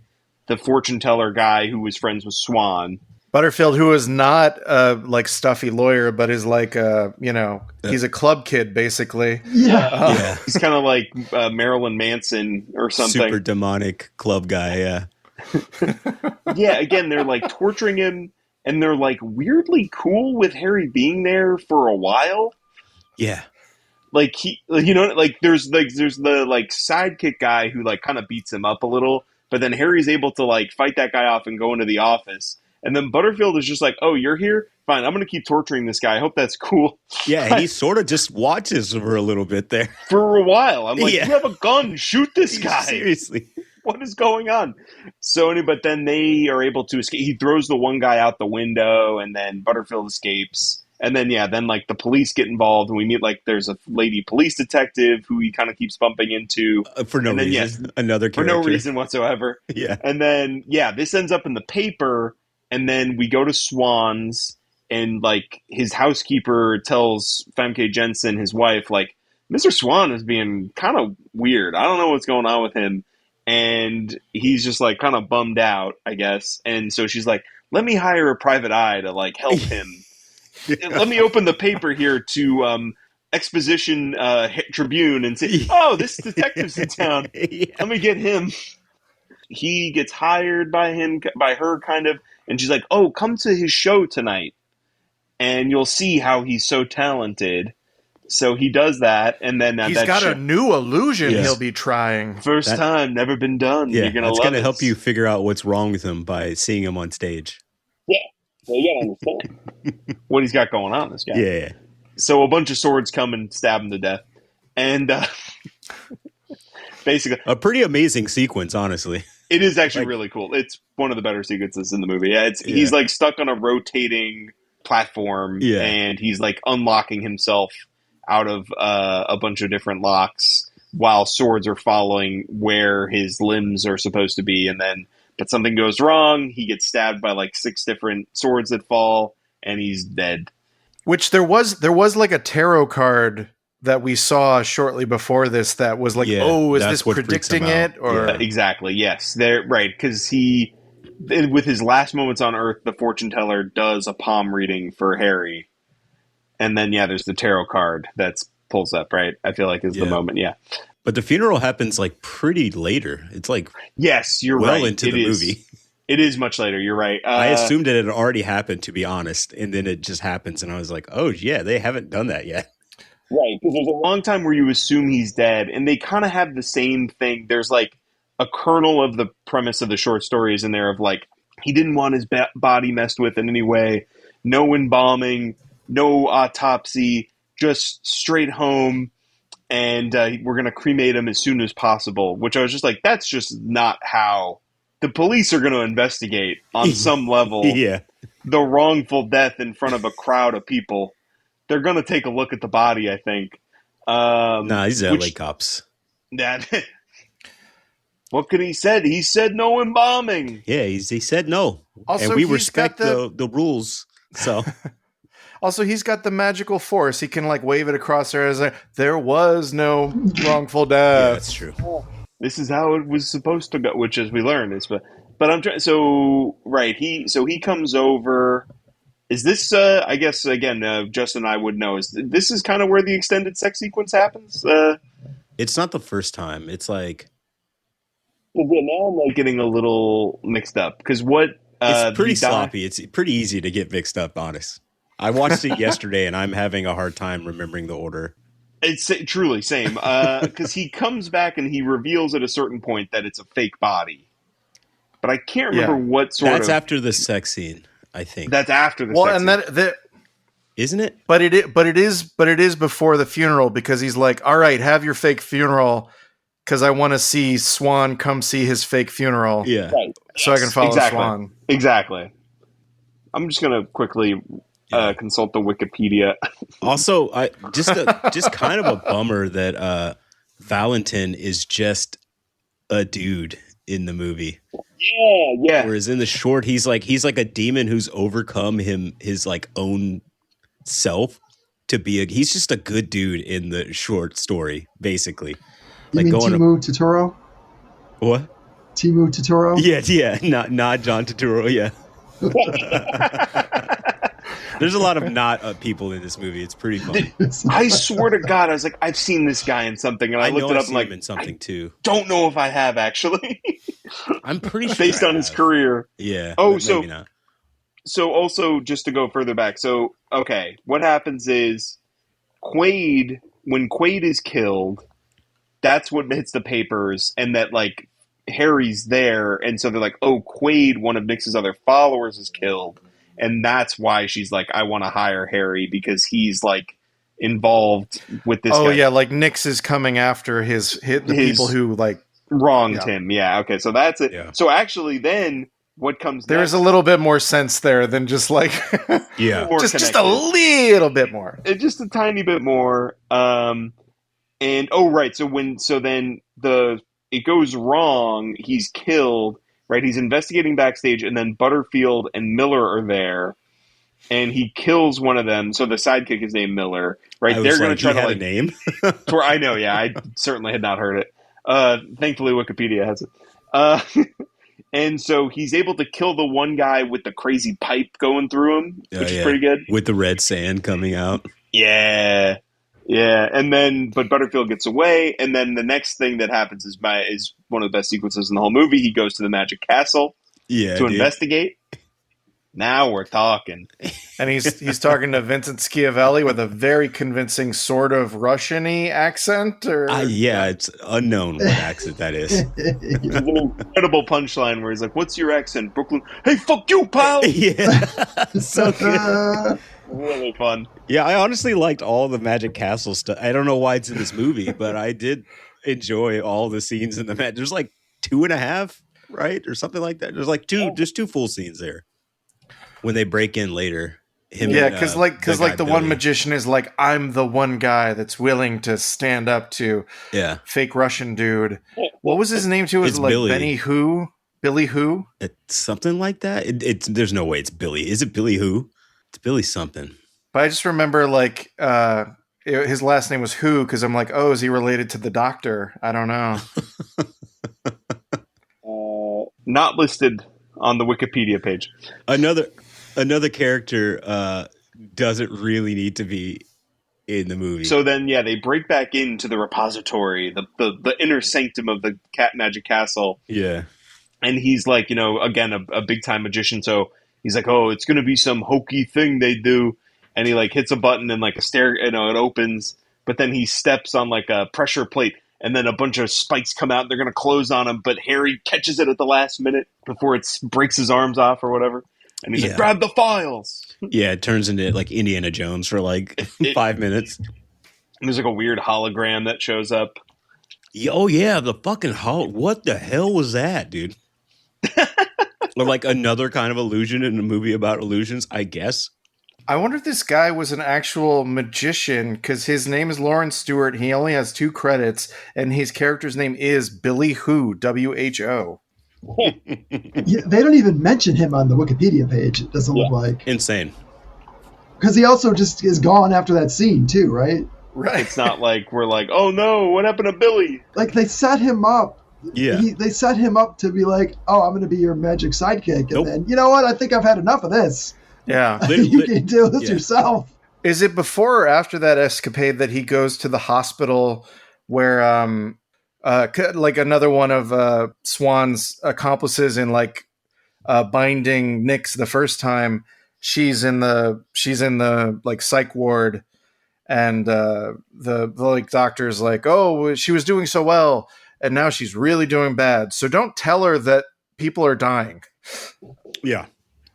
the fortune teller guy who was friends with Swan. Butterfield, who is not a stuffy lawyer, but is he's a club kid, basically. Yeah. He's kind of like Marilyn Manson or something. Super demonic club guy, yeah. Yeah, again, they're torturing him, and they're weirdly cool with Harry being there for a while. Yeah. like he, you know, like there's the like sidekick guy who like kind of beats him up a little, but then Harry's able to like fight that guy off and go into the office. And then Butterfield is just like, oh, you're here? Fine, I'm going to keep torturing this guy. I hope that's cool. Yeah, and he sort of just watches for a little bit there. For a while. I'm like, you have a gun. Shoot this guy. Seriously. What is going on? So, but then they are able to escape. He throws the one guy out the window, and then Butterfield escapes. And then, then like the police get involved, and we meet like there's a lady police detective who he kind of keeps bumping into. For no reason. Another character. For no reason whatsoever. Yeah. And then, this ends up in the paper. And then we go to Swan's, and like his housekeeper tells Famke Jensen, his wife, like, Mr. Swan is being kind of weird. I don't know what's going on with him. And he's just like kind of bummed out, I guess. And so she's like, let me hire a private eye to like help him. Let me open the paper here to Exposition Tribune and say, oh, this detective's in town. Let me get him. He gets hired by her kind of. And she's like, oh, come to his show tonight, and you'll see how he's so talented. So he does that, and then he's got a new illusion he'll be trying. First time, never been done. Yeah, you're gonna it's love going to it. help you figure out what's wrong with him by seeing him on stage. Yeah, well, you gotta understand what he's got going on. This guy. Yeah. So a bunch of swords come and stab him to death, and basically a pretty amazing sequence, honestly. It is actually really cool. It's one of the better sequences in the movie. Yeah, he's like stuck on a rotating platform, and he's like unlocking himself out of a bunch of different locks while swords are following where his limbs are supposed to be. And then, but something goes wrong. He gets stabbed by like 6 different swords that fall, and he's dead. Which there was like a tarot card that we saw shortly before this that was like, is this predicting it? Or exactly, yes. They're right, because he, with his last moments on Earth, the fortune teller does a palm reading for Harry. And then, there's the tarot card that pulls up, right? I feel like is the moment, But the funeral happens like pretty later. It's like yes, you're well right. into the movie. It is much later. You're right. I assumed it had already happened, to be honest. And then it just happens. And I was like, oh, yeah, they haven't done that yet. Right, because there's a long time where you assume he's dead, and they kind of have the same thing. There's like a kernel of the premise of the short stories in there of like, he didn't want his body messed with in any way. No embalming, no autopsy, just straight home, and we're going to cremate him as soon as possible, which I was just like, that's just not how the police are going to investigate on some level the wrongful death in front of a crowd of people. They're going to take a look at the body, I think. These are LA cops. What could he said? He said no embalming. Yeah, he said no. Also, and we respect the rules. So also, he's got the magical force. He can like wave it across there as there was no wrongful death. Yeah, that's true. This is how it was supposed to go, which, as we learned, is. But I'm trying. So right, he comes over. Is this, I guess, again, Justin and I would know, this is kind of where the extended sex sequence happens? It's not the first time. It's like... now I'm like getting a little mixed up. Because what... it's pretty sloppy. It's pretty easy to get mixed up, honest. I watched it yesterday, and I'm having a hard time remembering the order. It's truly same. Because he comes back and he reveals at a certain point that it's a fake body. But I can't remember what sort That's after the sex scene. I think that's after the sex scene. That isn't it? But it is before the funeral, because he's like, all right, have your fake funeral, because I want to see Swan come see his fake funeral. Yeah, so I can follow Swan. Exactly. I'm just gonna quickly consult the Wikipedia. Also, just kind of a bummer that Valentin is just a dude in the movie. Yeah. Whereas in the short, he's like a demon who's overcome his like own self to be he's just a good dude in the short story, basically. You mean Timu Totoro? What? Timu Totoro? Yeah, not John Turturro. Yeah. There's a lot of not people in this movie. It's pretty fun. I swear to God, I was like, I've seen this guy in something, and I looked it up. And like, in something too. Don't know if I have actually. I'm pretty sure based on his career. Yeah. Oh, so maybe not. So also just to go further back. So okay, what happens is Quaid when Quaid is killed, that's what hits the papers, and that like Harry's there, and so they're like, oh, Quaid, one of Nyx's other followers, is killed, and that's why she's like, I want to hire Harry because he's like involved with this. Oh guy. Yeah, like Nyx is coming after the people who like wronged him. Yeah, okay, so that's it. Yeah. So actually, then what comes? There's a little bit more sense there than just like just a little bit more, just a tiny bit more. And so then it goes wrong. He's killed. Right, he's investigating backstage, and then Butterfield and Miller are there, and he kills one of them. So the sidekick is named Miller. Right, they're going to try to have a name. I know, yeah, I certainly had not heard it. Thankfully, Wikipedia has it. And so he's able to kill the one guy with the crazy pipe going through him, which is pretty good. With the red sand coming out. Yeah. Yeah, but Butterfield gets away, and then the next thing that happens is one of the best sequences in the whole movie. He goes to the Magic Castle to investigate. Now we're talking. And he's talking to Vincent Schiavelli with a very convincing sort of Russian-y accent. It's unknown what accent that is. There's an incredible punchline where he's like, what's your accent, Brooklyn? Hey, fuck you, pal! Yeah, so good. Really fun. Yeah, I honestly liked all the Magic Castle stuff. I don't know why it's in this movie, but I did enjoy all the scenes in the Magic. There's like 2.5, right? Or something like that. There's like there's 2 full scenes there when they break in later. Because the one magician is like, I'm the one guy that's willing to stand up to fake Russian dude. What was his name too? Was it like Billy. Benny Who? Billy Who? It's something like that. It's there's no way it's Billy. Is it Billy Who? It's Billy something. But I just remember like his last name was Who, because I'm like, oh, is he related to the Doctor? I don't know. Not listed on the Wikipedia page. Another character doesn't really need to be in the movie. So then, they break back into the repository, the inner sanctum of the Magic Castle. Yeah. And he's like, again, a big time magician. So he's like, oh, it's going to be some hokey thing they do. And he like hits a button and like a stair, it opens. But then he steps on like a pressure plate, and then a bunch of spikes come out. And they're going to close on him, but Harry catches it at the last minute before it breaks his arms off or whatever. And he's like, grab the files. Yeah, it turns into like Indiana Jones for like 5 minutes. And there's like a weird hologram that shows up. Oh yeah, the fucking what the hell was that, dude? Or like another kind of illusion in a movie about illusions, I guess. I wonder if this guy was an actual magician, because his name is Lawrence Stewart. He only has 2 credits, and his character's name is Billy Who, W-H-O. They don't even mention him on the Wikipedia page. It doesn't look like. Insane. Because he also just is gone after that scene, too, right? Right. It's not like we're like, oh no, what happened to Billy? Like, they set him up. Yeah. They set him up to be like, oh, I'm going to be your magic sidekick. And then, you know what? I think I've had enough of this. Yeah. You can do this yourself. Is it before or after that escapade that he goes to the hospital where, like another one of Swan's accomplices in like binding Nyx the first time, she's in the like psych ward, and the like doctor's like, oh, she was doing so well, and now she's really doing bad. So don't tell her that people are dying. Yeah.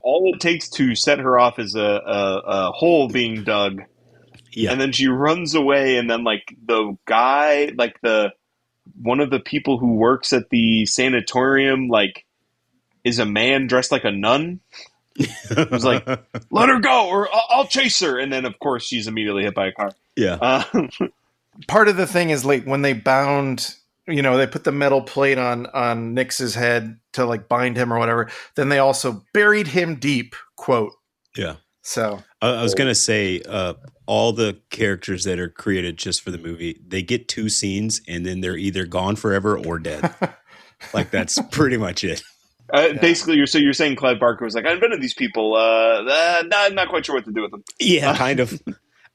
All it takes to set her off is a hole being dug. Yeah. And then she runs away, and then like the guy, like one of the people who works at the sanatorium, like, is a man dressed like a nun. It was like, let her go or I'll chase her. And then of course she's immediately hit by a car. Yeah. Part of the thing is like when they bound, they put the metal plate on Nyx's head to like bind him or whatever. Then they also buried him deep, quote. Yeah. So I was going to say, all the characters that are created just for the movie, they get 2 scenes and then they're either gone forever or dead. Like that's pretty much it. Basically, you're saying Clive Barker was like, I invented these people. Not quite sure what to do with them. Yeah, kind of.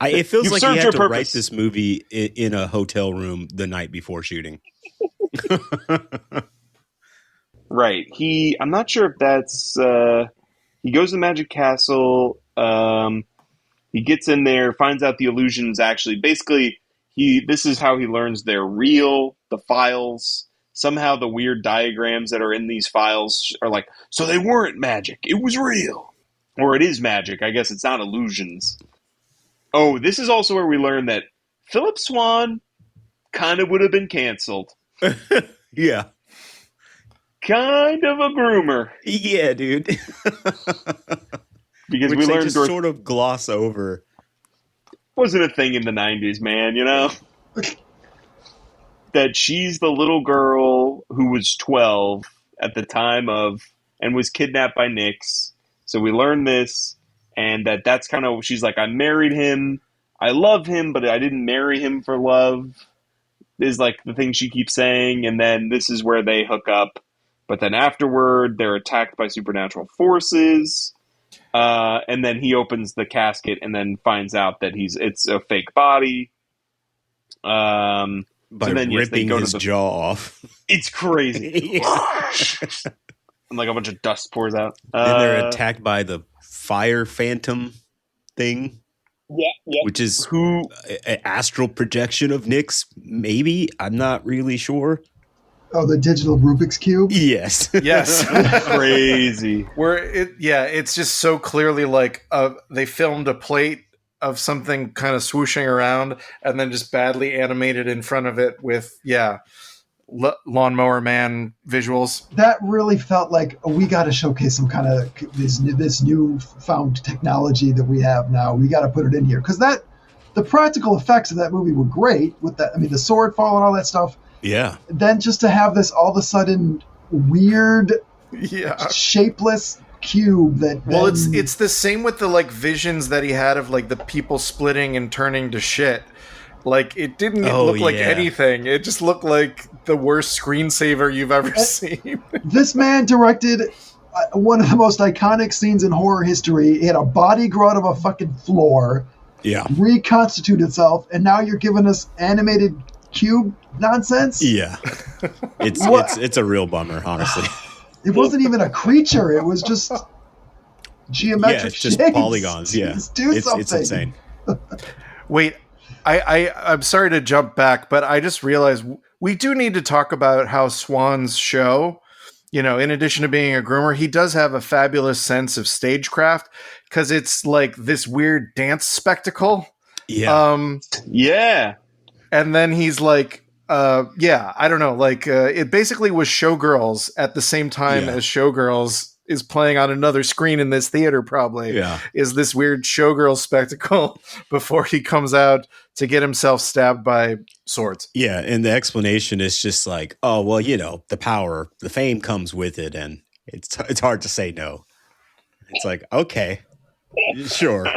It feels like he had to write this movie in a hotel room the night before shooting. Right. I'm not sure if that's. He goes to the Magic Castle. He gets in there, finds out the illusions actually. Basically, this is how he learns they're real, the files. Somehow the weird diagrams that are in these files are like, so they weren't magic, it was real. Or it is magic, I guess it's not illusions. Oh, this is also where we learn that Philip Swan kind of would have been canceled. Yeah. Kind of a groomer. Yeah, dude. Because which we they learned just sort of gloss over. Wasn't a thing in the 90s, man, you know? That she's the little girl who was 12 at the time of, and was kidnapped by Nyx. So we learned this, and that's kind of, she's like, I married him, I love him, but I didn't marry him for love, is like the thing she keeps saying, and then this is where they hook up. But then afterward, they're attacked by supernatural forces, and then he opens the casket and then finds out that it's a fake body. By ripping his jaw off. It's crazy. And like a bunch of dust pours out. Then they're attacked by the fire phantom thing. Yeah. Which is an astral projection of Nyx, maybe? I'm not really sure. Oh, the digital Rubik's Cube? Yes. Yes. Crazy. It's just so clearly like they filmed a plate of something kind of swooshing around and then just badly animated in front of it with, Lawnmower Man visuals. That really felt like we got to showcase some kind of this new found technology that we have now. We got to put it in here because the practical effects of that movie were great with that. I mean, the sword fall and all that stuff. Yeah. Then just to have this all of a sudden weird, shapeless cube that. Well, it's the same with the like visions that he had of like the people splitting and turning to shit. Like, it didn't look like anything. It just looked like the worst screensaver you've ever seen. This man directed one of the most iconic scenes in horror history. He had a body grow out of a fucking floor, reconstitute itself, and now you're giving us animated cube nonsense? Yeah. It's a real bummer, honestly. It wasn't even a creature. It was just geometric it's just shapes. Polygons, yeah. Just do something. It's insane. Wait, I'm sorry to jump back, but I just realized we do need to talk about how Swan's show, in addition to being a groomer, he does have a fabulous sense of stagecraft because it's like this weird dance spectacle. Yeah. And then he's like, I don't know, like it basically was Showgirls at the same time as Showgirls is playing on another screen in this theater probably, is this weird Showgirl spectacle before he comes out to get himself stabbed by swords. Yeah, and the explanation is just like, oh, well, the power, the fame comes with it, and it's hard to say no. It's like, okay, sure.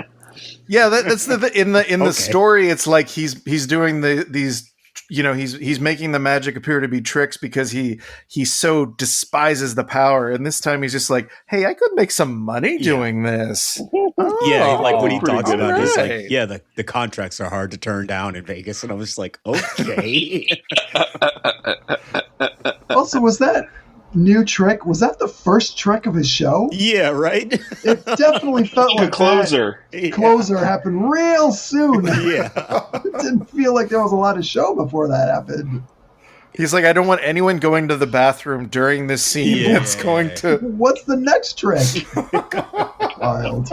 Yeah, that's in the story, it's like he's doing these he's making the magic appear to be tricks because he so despises the power. And this time he's just like, hey, I could make some money doing this. Like when he talks about it, it's right. like, the contracts are hard to turn down in Vegas. And I was like, okay. Also, was that new trick? Was that the first trick of his show? Yeah, right? It definitely felt like a closer. Closer happened real soon. Yeah. It didn't feel like there was a lot of show before that happened. He's like, I don't want anyone going to the bathroom during this scene. That's going to... What's the next trick? Wild.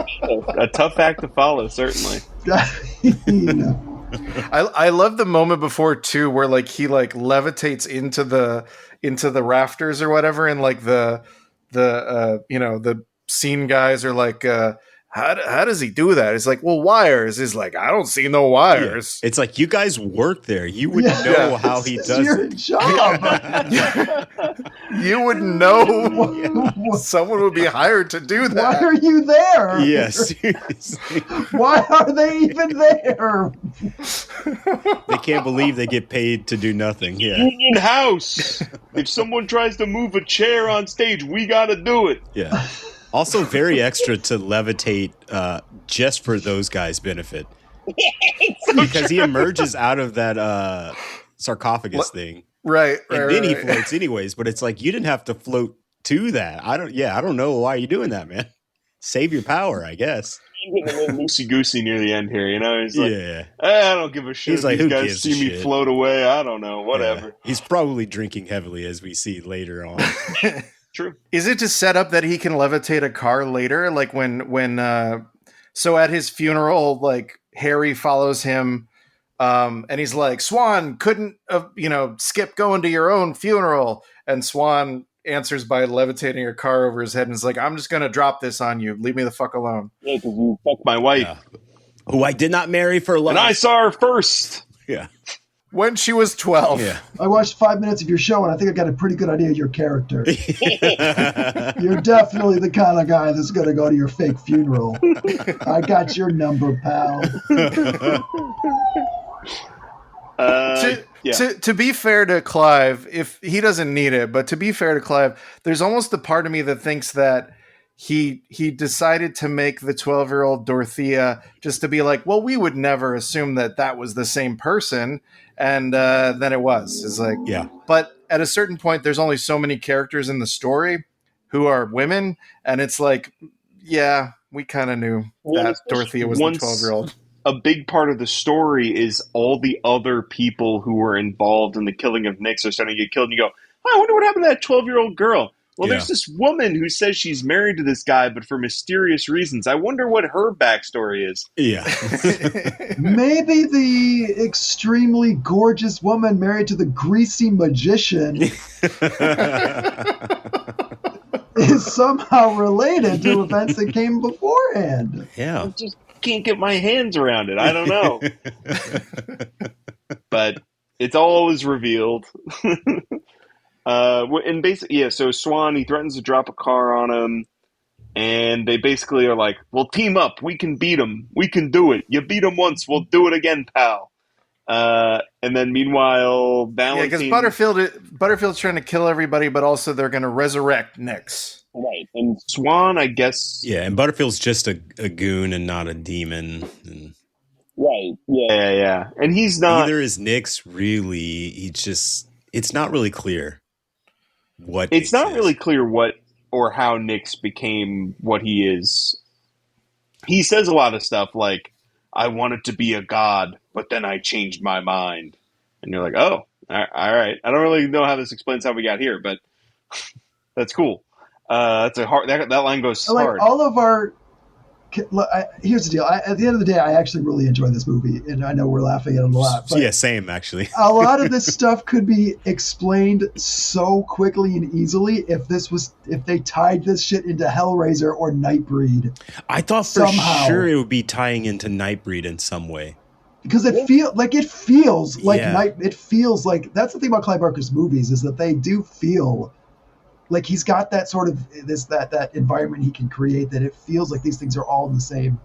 A tough act to follow, certainly. I love the moment before too, where like he like levitates into the rafters or whatever, and like the scene guys are like, how does he do that? It's like, well, wires. He's like, I don't see no wires. Yeah. It's like, you guys work there. You would know how he does your it. Job. You would know. Someone would be hired to do that. Why are you there? Yes. Why are they even there? They can't believe they get paid to do nothing. Yeah. Union house. If someone tries to move a chair on stage, we got to do it. Yeah. Also very extra to levitate just for those guys' benefit. Because he emerges out of that sarcophagus thing. Right. And then he floats anyways, but it's like, you didn't have to float to that. I don't know why you're doing that, man. Save your power, I guess. getting a little loosey goosey near the end here. He's like, I don't give a shit. He's like, these who guys gives see a me shit? float away. I don't know. Whatever. Yeah. He's probably drinking heavily, as we see later on. True. Is it to set up that he can levitate a car later? Like so at his funeral, like Harry follows him, and he's like, Swan couldn't skip going to your own funeral, and Swan answers by levitating a car over his head and is like, I'm just gonna drop this on you. Leave me the fuck alone. Yeah, because you fucked my wife. Who I did not marry for love. And I saw her first. Yeah. When she was 12. Yeah. I watched 5 minutes of your show, and I think I got a pretty good idea of your character. You're definitely the kind of guy that's going to go to your fake funeral. I got your number, pal. To be fair to Clive, if he doesn't need it, but to be fair to Clive, there's almost a part of me that thinks that he decided to make the 12-year-old Dorothea just to be like, well, we would never assume that was the same person, and then it was. It's like, yeah. But at a certain point, there's only so many characters in the story who are women, and it's like, yeah, we kind of knew that Dorothea was the 12-year-old. A big part of the story is all the other people who were involved in the killing of Nix are starting to get killed, and you go, I wonder what happened to that 12-year-old girl. Well, there's this woman who says she's married to this guy, but for mysterious reasons. I wonder what her backstory is. Yeah. Maybe the extremely gorgeous woman married to the greasy magician is somehow related to events that came beforehand. Yeah. I just can't get my hands around it. I don't know. But it's always revealed. And basically, so Swan, he threatens to drop a car on him, and they basically are like, well, team up. We can beat him. We can do it. You beat him once. We'll do it again, pal. And then meanwhile, Valentine... Yeah, because Butterfield's trying to kill everybody, but also they're going to resurrect Nix. Right. And Swan, I guess... Yeah, and Butterfield's just a goon and not a demon. And... Right. Yeah. And he's not... Neither is Nix, really. It's not really clear. It's not really clear what or how Nix became what he is. He says a lot of stuff like, I wanted to be a god, but then I changed my mind. And you're like, oh, all right. I don't really know how this explains how we got here, but that's cool. That's a hard. That line goes hard. All of our. Here's the deal. At the end of the day, I actually really enjoy this movie, and I know we're laughing at it a lot. But yeah, same actually. A lot of this stuff could be explained so quickly and easily if they tied this shit into Hellraiser or Nightbreed. I thought for sure it would be tying into Nightbreed in some way. Because it feels like It feels like that's the thing about Clive Barker's movies is that they do feel. Like he's got that sort of that environment he can create that it feels like these things are all in the same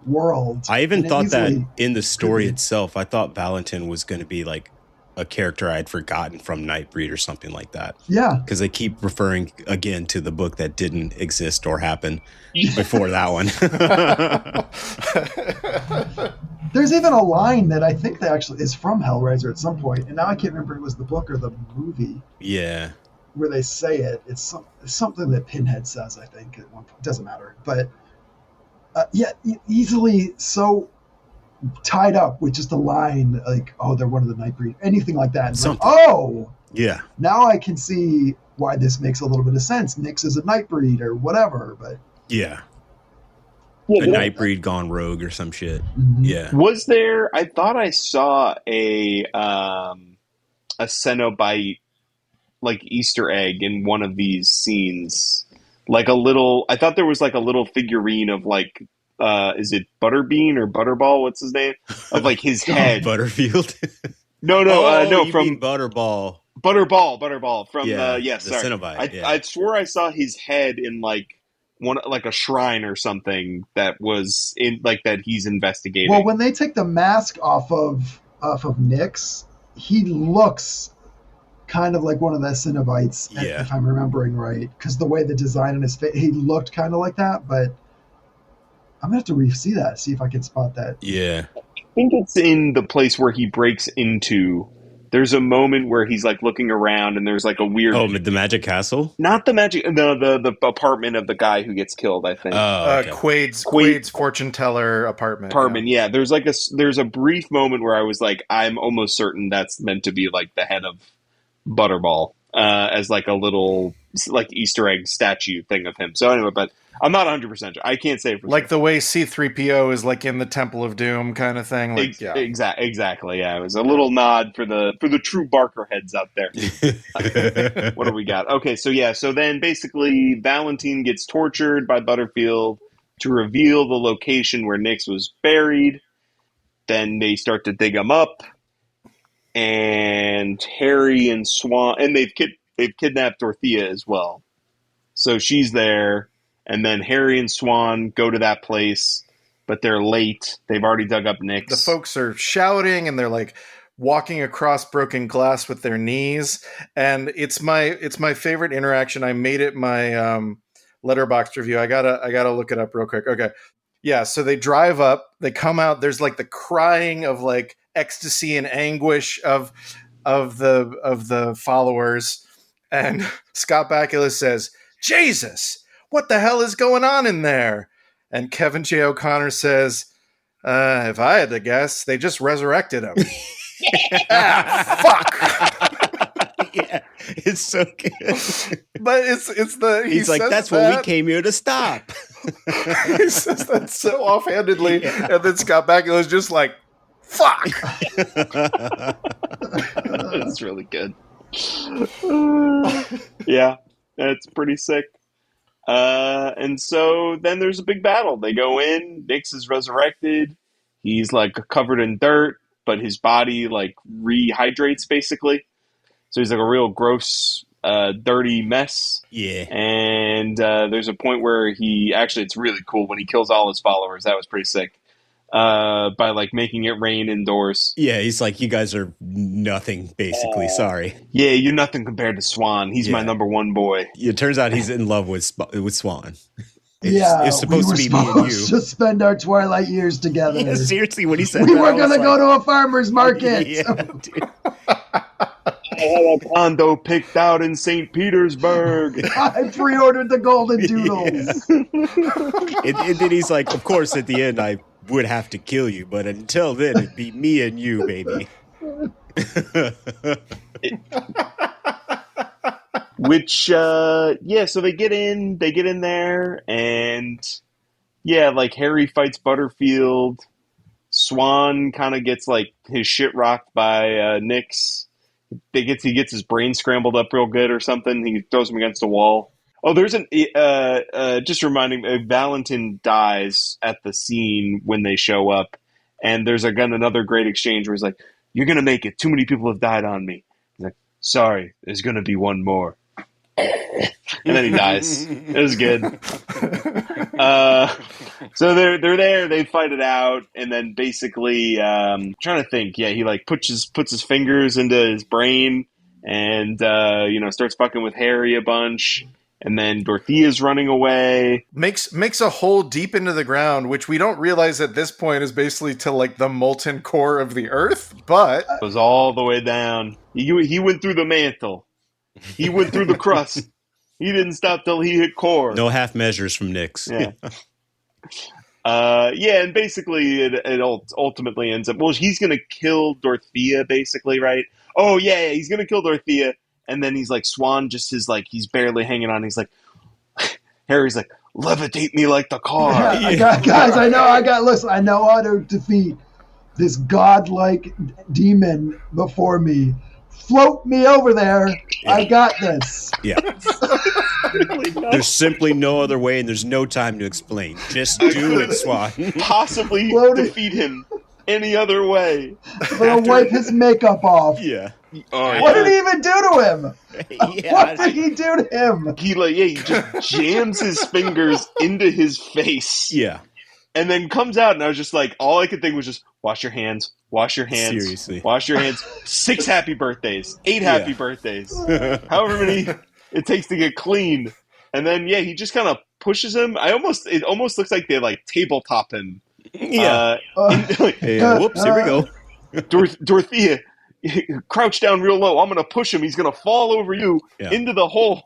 world. I even thought that in the story itself, I thought Valentine was going to be like a character I had forgotten from Nightbreed or something like that. Yeah. Because they keep referring again to the book that didn't exist or happen before that one. There's even a line that I think that actually is from Hellraiser at some point, and now I can't remember if it was the book or the movie. Yeah. Where they say it. It's something that Pinhead says, I think, at one point. It doesn't matter. But, easily so tied up with just a line like, oh, they're one of the Nightbreed. Anything like that. Like, oh! Yeah. Now I can see why this makes a little bit of sense. Nix is a Nightbreed or whatever, but... Yeah. A Nightbreed gone rogue or some shit. Mm-hmm. Yeah. Was there... I thought I saw a Cenobite like Easter egg in one of these scenes, like a little. I thought there was like a little figurine of like, is it Butterbean or Butterball? What's his name? Of like his head. Butterfield. No, from Butterball. Butterball from the Cenobite. I swore I saw his head in like a shrine or something that was in like that he's investigating. Well, when they take the mask off of Nix, he looks kind of like one of the Cenobites, if I'm remembering right, because the way the design on his face, he looked kind of like that. But I'm gonna have to re-see that, see if I can spot that. Yeah, I think it's in the place where he breaks into There's a moment where he's like looking around and there's like a weird... Oh, the Magic Castle? Not the magic... the apartment of the guy who gets killed, I think. Okay. Quaid's fortune teller apartment. Yeah. There's a brief moment where I was like, I'm almost certain that's meant to be like the head of Butterball, as like a little like Easter egg statue thing of him. So anyway, but I'm not 100% sure. I can't say for like sure. The way C-3PO is like in the Temple of Doom kind of thing. Like, Exactly. Yeah, it was a little nod for the true Barker heads out there. What do we got? Okay, so then basically Valentine gets tortured by Butterfield to reveal the location where Nix was buried. Then they start to dig him up, and Harry and Swan, and they've kidnapped Dorothea as well. So she's there. And then Harry and Swan go to that place, but they're late. They've already dug up Nix. The folks are shouting, and they're like walking across broken glass with their knees. And it's my favorite interaction. I made it my Letterboxd review. I gotta look it up real quick. Okay, yeah. So they drive up. They come out. There's like the crying of like ecstasy and anguish of the followers. And Scott Bakula says, "Jesus, what the hell is going on in there?" And Kevin J. O'Connor says, if I had to guess, they just resurrected him. Fuck. Yeah, it's so good. But he's like, that's what we came here to stop. He says that so offhandedly. Yeah. And then Scott Bakula's just like, fuck. That's really good. Yeah, that's pretty sick. And so then there's a big battle. They go in, Nix is resurrected. He's like covered in dirt, but his body like rehydrates basically. So he's like a real gross, dirty mess. Yeah. And there's a point where it's really cool when he kills all his followers. That was pretty sick. By like making it rain indoors. Yeah, he's like, you guys are nothing, basically. Sorry. Yeah, you're nothing compared to Swan. He's my number one boy. It turns out he's in love with Swan. It's supposed to be me and you. To spend our twilight years together. Yeah, seriously, when he said we were going to go to a farmer's market. Yeah, dude. I had a condo picked out in St. Petersburg. I pre-ordered the golden doodles. And then he's like, of course, at the end, I would have to kill you, but until then, it'd be me and you, baby. So they get in there, and like Harry fights Butterfield. Swan kind of gets like his shit rocked by Nix. He gets his brain scrambled up real good or something. He throws him against the wall. Oh, there's just reminding me, Valentin dies at the scene when they show up, and there's another great exchange where he's like, "You're gonna make it. Too many people have died on me." He's like, "Sorry, there's gonna be one more." And then he dies. It was good. So they're there. They fight it out, and then basically, trying to think. Yeah, he like puts his fingers into his brain, and starts fucking with Harry a bunch. And then Dorothea's running away. Makes a hole deep into the ground, which we don't realize at this point is basically to like the molten core of the earth. But it goes all the way down. He went through the mantle. He went through the crust. He didn't stop till he hit core. No half measures from Nix. Yeah. And basically it ultimately ends up. Well, he's gonna kill Dorothea, basically, right? Oh yeah, he's gonna kill Dorothea. And then he's like, Swan just is like, he's barely hanging on. He's like, Harry's like, levitate me like the car. I know how to defeat this godlike demon before me. Float me over there. Yeah. I got this. Yeah. There's simply no other way, and there's no time to explain. Just do it, Swan. Possibly defeat him any other way. I'm going to wipe his makeup off. Yeah. What did he even do to him? Yeah. What did he do to him? He just jams his fingers into his face. Yeah. And then comes out, and I was just like, all I could think was just, wash your hands. Wash your hands. Seriously. Wash your hands. 6 happy birthdays. 8 happy birthdays. However many it takes to get clean. And then, he just kind of pushes him. It almost looks like they, like, tabletop him. Yeah. Whoops, here we go. Dorothea, crouch down real low. I'm going to push him. He's going to fall over you into the hole.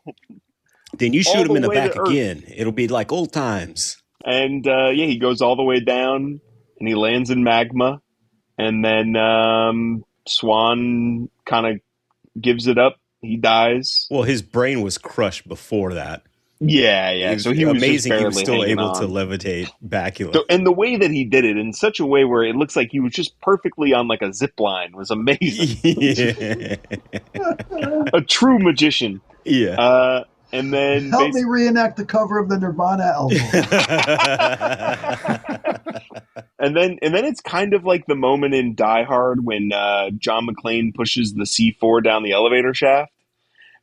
Then you shoot him in the back again. It'll be like old times. And he goes all the way down, and he lands in magma. And then Swan kind of gives it up. He dies. Well, his brain was crushed before that. Yeah. So he was amazing. Just he was still able on. to levitate Bacula. And the way that he did it in such a way where it looks like he was just perfectly on like a zip line was amazing. A true magician. Yeah. And then help me reenact the cover of the Nirvana album. and then it's kind of like the moment in Die Hard when John McClane pushes the C4 down the elevator shaft.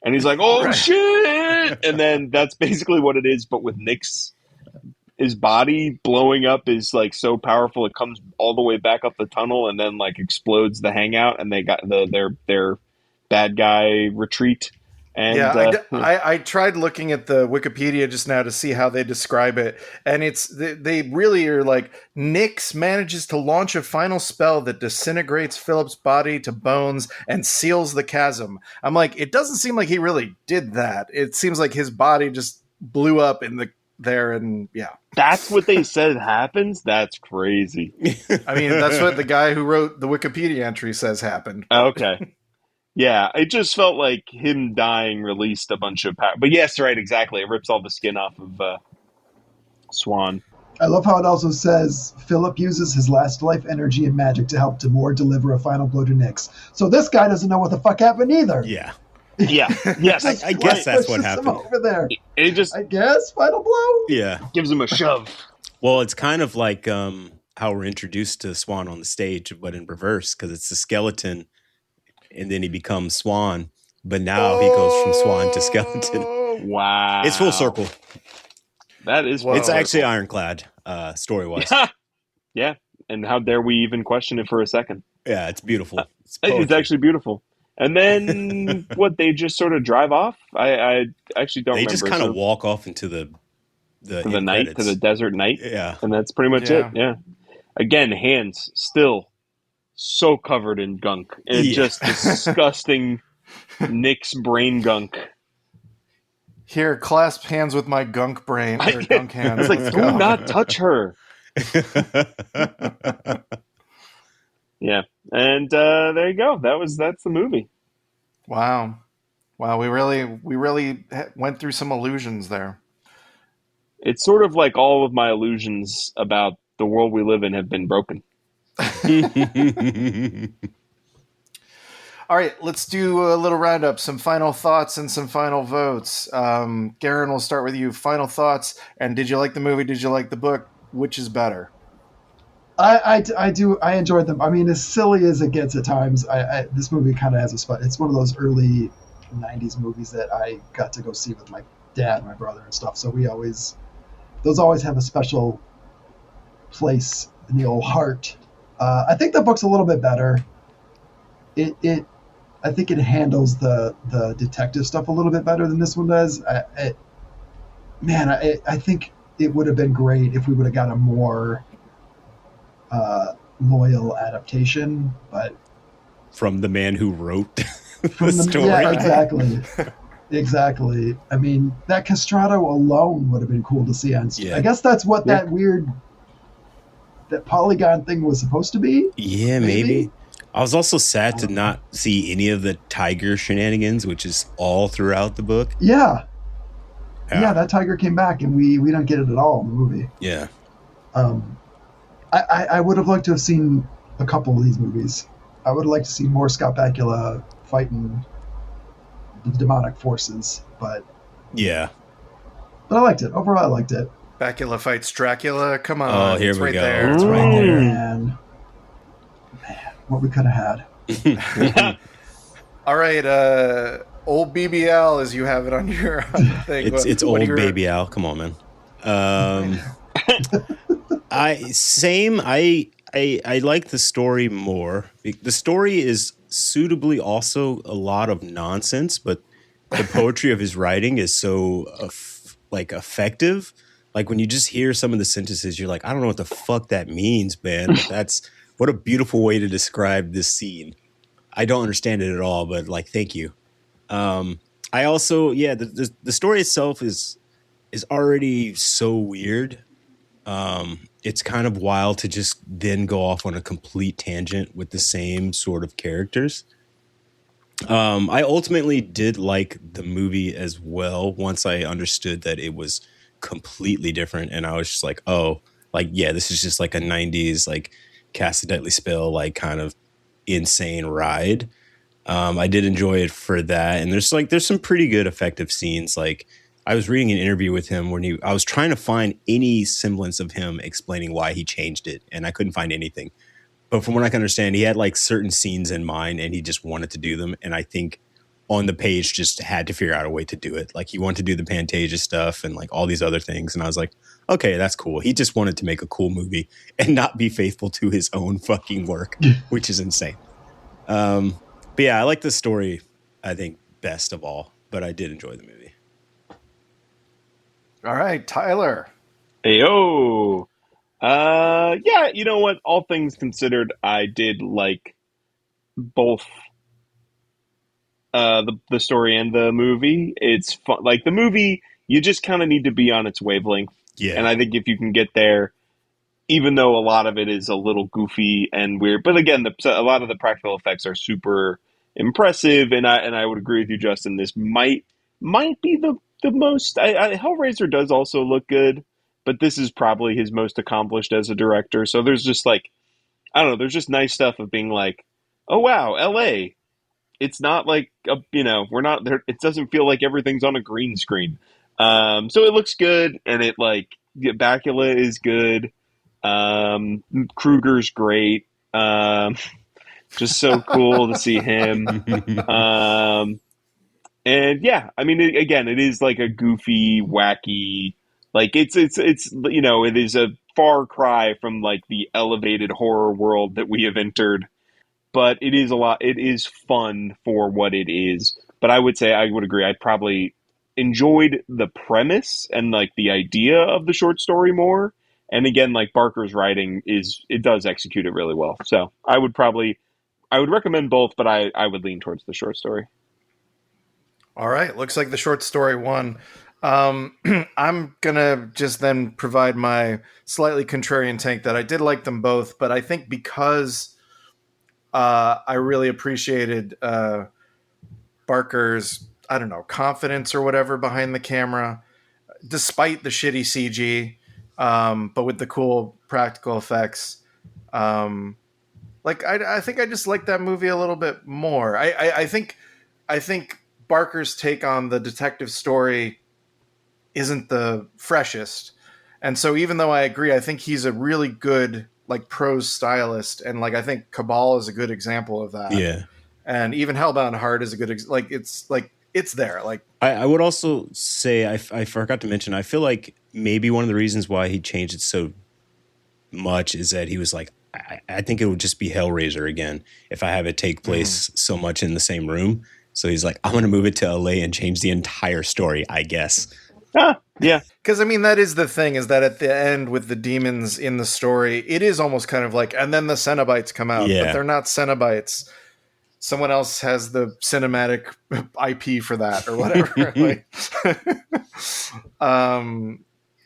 And he's like, oh, shit! And then that's basically what it is, but with Nick's his body blowing up is like so powerful it comes all the way back up the tunnel and then like explodes the hangout, and they got their bad guy retreat. And I tried looking at the Wikipedia just now to see how they describe it, and they really are like, Nyx manages to launch a final spell that disintegrates Philip's body to bones and seals the chasm. I'm like, it doesn't seem like he really did that. It seems like his body just blew up in there, and that's what they said happens. That's crazy. I mean, that's what the guy who wrote the Wikipedia entry says happened. Okay. Yeah, it just felt like him dying released a bunch of power. But yes, right, exactly. It rips all the skin off of Swan. I love how it also says Philip uses his last life energy and magic to help Damore deliver a final blow to Nyx. So this guy doesn't know what the fuck happened either. Yeah. Yeah. Yes. I guess that's what happened. Over there. It just, I guess, final blow? Yeah. Gives him a shove. Well, it's kind of like how we're introduced to Swan on the stage, but in reverse, because it's a skeleton. And then he becomes Swan, but now he goes from Swan to skeleton. Wow. It's full circle. That is It's actually ironclad, story-wise. Yeah, and how dare we even question it for a second? Yeah, it's beautiful. It's actually beautiful. And then, they just sort of drive off? I actually don't remember. They just kind of walk off into the night, credits. to the desert night. Yeah. And that's pretty much it, yeah. Again, hands still so covered in gunk and just disgusting Nick's brain gunk. Here, clasp hands with my gunk brain or gunk hands. It's like, do not touch her. Yeah, and there you go. That's the movie. Wow, we really went through some illusions there. It's sort of like all of my illusions about the world we live in have been broken. All right, let's do a little roundup, some final thoughts and some final votes. Garon, we'll start with you. Final thoughts, and did you like the movie? Did you like the book? Which is better? I enjoyed them. I mean, as silly as it gets at times, this movie kind of has a spot. It's one of those early 90s movies that I got to go see with my dad and my brother and stuff, so those always have a special place in the old heart. I think the book's a little bit better. I think it handles the detective stuff a little bit better than this one does. I think it would have been great if we would have got a more loyal adaptation, but from the man who wrote the story. Yeah, exactly. I mean, that Castrato alone would have been cool to see on screen. Yeah. I guess that's what that polygon thing was supposed to be. Yeah, maybe. I was also sad to not see any of the tiger shenanigans, which is all throughout the book. Yeah, that tiger came back, and we don't get it at all in the movie. Yeah. I would have liked to have seen a couple of these movies. I would have liked to see more Scott Bakula fighting the demonic forces, but I liked it. Overall, I liked it. Bakula fights Dracula. Come on. Oh, here we go. There. It's right there. Man, what we could have had. All right, old BBL, as you have it on your thing. It's old baby Al. Come on, man. I like the story more. The story is suitably also a lot of nonsense, but the poetry of his writing is so effective. Like when you just hear some of the sentences, you're like, I don't know what the fuck that means, man. But what a beautiful way to describe this scene. I don't understand it at all, but like, thank you. I also, the story itself is already so weird. It's kind of wild to just then go off on a complete tangent with the same sort of characters. I ultimately did like the movie as well once I understood that it was completely different, and I was just like, oh, like, yeah, this is just like a 90s like Cast a Deadly Spell like kind of insane ride. I did enjoy it for that, and there's some pretty good effective scenes. Like, I was reading an interview with him when I was trying to find any semblance of him explaining why he changed it, and I couldn't find anything. But from what I can understand, he had like certain scenes in mind and he just wanted to do them. And I think on the page just had to figure out a way to do it. Like, he wanted to do the Pantasia stuff and like all these other things. And I was like, okay, that's cool. He just wanted to make a cool movie and not be faithful to his own fucking work, which is insane. But yeah, I like the story, I think, best of all. But I did enjoy the movie. All right, Tyler. Heyo. Yeah, you know what? All things considered, I did like both the story and the movie. It's fun. Like, the movie, you just kind of need to be on its wavelength. Yeah. And I think if you can get there, even though a lot of it is a little goofy and weird, but again, a lot of the practical effects are super impressive. And I would agree with you, Justin. This might be the most. Hellraiser does also look good, but this is probably his most accomplished as a director. So there's just like, I don't know, there's just nice stuff of being like, oh wow, LA. It's not like, we're not there. It doesn't feel like everything's on a green screen. So it looks good. And it like, Bakula is good. Kruger's great. Just so cool to see him. And yeah, I mean, again, it is like a goofy, wacky, like it is a far cry from like the elevated horror world that we have entered, but it is fun for what it is. But I would say, I would agree, I probably enjoyed the premise and like the idea of the short story more. And again, like, Barker's writing it does execute it really well. So I would recommend both, but I would lean towards the short story. All right. Looks like the short story won. I'm going to just then provide my slightly contrarian take that I did like them both, but I think because I really appreciated Barker's, I don't know, confidence or whatever behind the camera, despite the shitty CG, but with the cool practical effects. I think I just like that movie a little bit more. I think Barker's take on the detective story isn't the freshest. And so even though I agree, I think he's a really good like prose stylist. And like, I think Cabal is a good example of that. Yeah. And even Hellbound Heart is a good, it's there. Like, I would also say, I forgot to mention, I feel like maybe one of the reasons why he changed it so much is that he was like, I think it would just be Hellraiser again if I have it take place so much in the same room. So he's like, I'm going to move it to LA and change the entire story, I guess. Yeah. Because, I mean, that is the thing, is that at the end with the demons in the story, it is almost kind of like, and then the Cenobites come out, but they're not Cenobites. Someone else has the cinematic IP for that or whatever.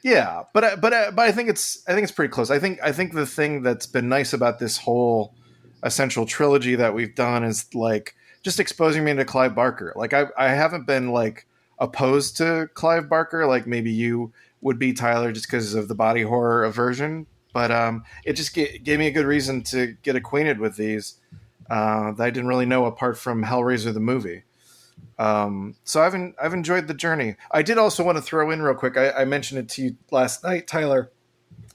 Yeah, but I think it's pretty close. I think the thing that's been nice about this whole essential trilogy that we've done is like just exposing me to Clive Barker. Like, I haven't been like opposed to Clive Barker like maybe you would be, Tyler, just because of the body horror aversion. But it just gave me a good reason to get acquainted with these that I didn't really know apart from Hellraiser the movie. So I've enjoyed the journey. I did also want to throw in real quick. I mentioned it to you last night, Tyler,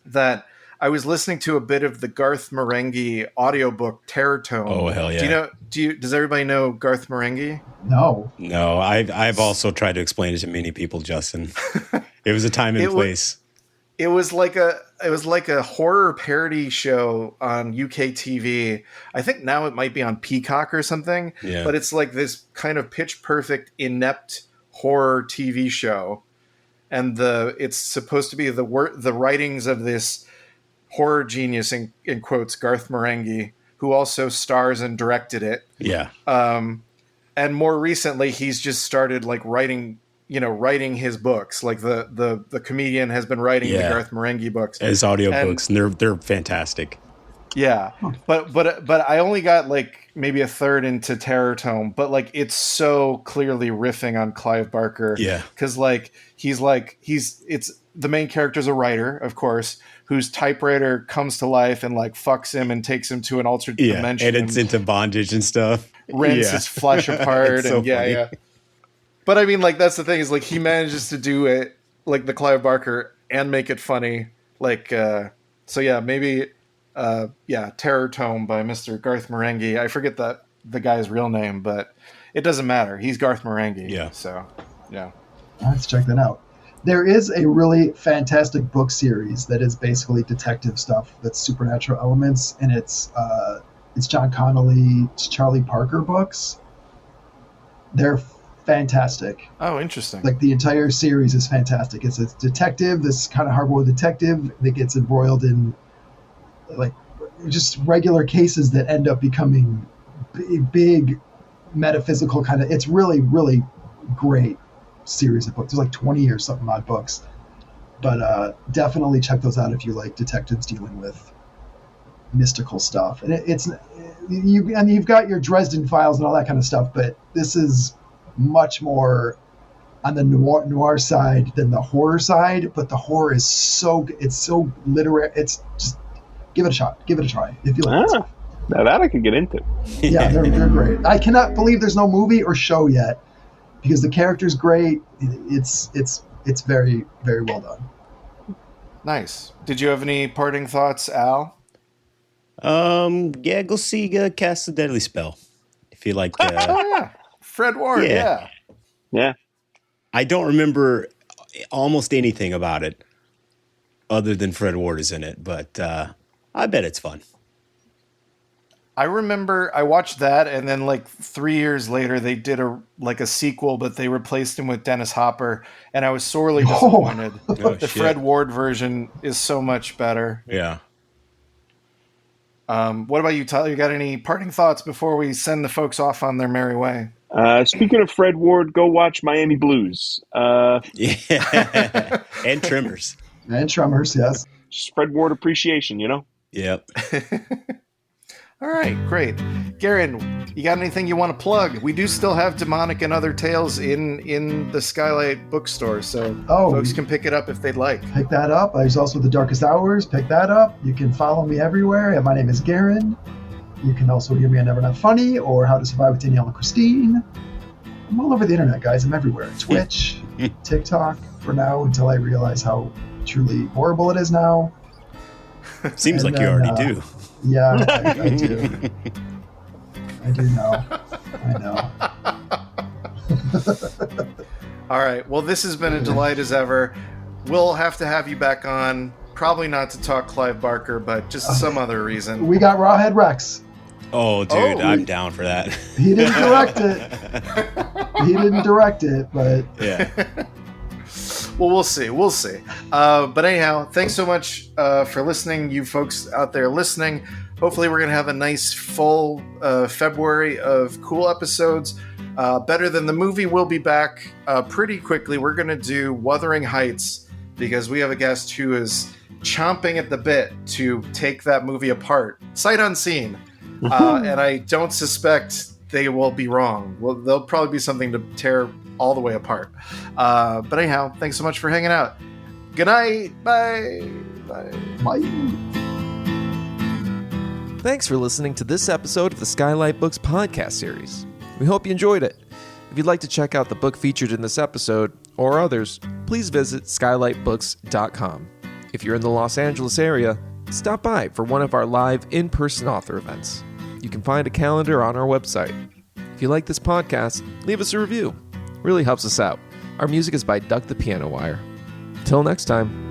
that I was listening to a bit of the Garth Marenghi audiobook Terror Tome. Oh, hell yeah. Does everybody know Garth Marenghi? No. I've also tried to explain it to many people, Justin. It was a time and place. It was like a horror parody show on UK TV. I think now it might be on Peacock or something. Yeah. But it's like this kind of pitch perfect, inept horror TV show, and it's supposed to be the writings of this horror genius in quotes, Garth Marenghi, who also stars and directed it. Yeah. And more recently, he's just started like writing his books. Like the comedian has been writing the Garth Marenghi books, his audiobooks, and they're fantastic. Yeah, but I only got like maybe a third into Terror Tome, but like it's so clearly riffing on Clive Barker. Yeah, because it's the main character's a writer, of course, whose typewriter comes to life and like fucks him and takes him to an alternate dimension, and it's into bondage and stuff. Rents his flesh apart, and funny. But I mean, like that's the thing is like he manages to do it like the Clive Barker and make it funny. Like maybe. Terror Tome by Mr. Garth Marenghi. I forget the guy's real name, but it doesn't matter. He's Garth Marenghi. Yeah. So, yeah. Let's check that out. There is a really fantastic book series that is basically detective stuff that's supernatural elements, and it's John Connolly, Charlie Parker books. They're fantastic. Oh, interesting. Like the entire series is fantastic. It's a detective, this kind of hardboiled detective that gets embroiled in like just regular cases that end up becoming big metaphysical kind of. It's really, really great series of books. There's like 20 or something odd books, but definitely check those out if you like detectives dealing with mystical stuff. And you've got your Dresden Files and all that kind of stuff, but this is much more on the noir side than the horror side. But the horror is so literary. It's just. Give it a shot. Give it a try if you like it. Now that I can get into. Yeah, they're great. I cannot believe there's no movie or show yet because the character's great. It's very, very well done. Nice. Did you have any parting thoughts, Al? Go see Cast the Deadly Spell if you like. Fred Ward. Yeah. I don't remember almost anything about it other than Fred Ward is in it, but. I bet it's fun. I remember I watched that, and then like 3 years later, they did a sequel, but they replaced him with Dennis Hopper, and I was sorely disappointed. The Fred Ward version is so much better. Yeah. What about you, Tyler? You got any parting thoughts before we send the folks off on their merry way? Speaking of Fred Ward, go watch Miami Blues. And Tremors. And Tremors, yes. Just Fred Ward appreciation, Yep. All right, great. Garon, you got anything you want to plug? We do still have Demonic and Other Tales in the Skylight bookstore, so folks can pick it up if they'd like. Pick that up. There's also The Darkest Hours. Pick that up. You can follow me everywhere. And my name is Garon. You can also hear me on Never Not Funny or How to Survive with Danielle and Christine. I'm all over the internet, guys. I'm everywhere. Twitch, TikTok, for now, until I realize how truly horrible it is now. Seems like you already do. Yeah, I do. I do know. I know. All right. Well, this has been a delight as ever. We'll have to have you back on. Probably not to talk Clive Barker, but just some other reason. We got Rawhead Rex. Oh, dude, I'm down for that. He didn't direct it. But yeah. Well, we'll see. But anyhow, thanks so much for listening, you folks out there listening. Hopefully we're going to have a nice full February of cool episodes. Better Than the Movie will be back pretty quickly. We're going to do Wuthering Heights because we have a guest who is chomping at the bit to take that movie apart, sight unseen. And I don't suspect they will be wrong. Well, there'll probably be something to tear all the way apart. But anyhow, thanks so much for hanging out. Good night. Bye. Bye. Thanks for listening to this episode of the Skylight Books podcast series. We hope you enjoyed it. If you'd like to check out the book featured in this episode or others, please visit skylightbooks.com. If you're in the Los Angeles area, stop by for one of our live in-person author events. You can find a calendar on our website. If you like this podcast, leave us a review. It really helps us out. Our music is by Duck the Piano Wire. Till next time.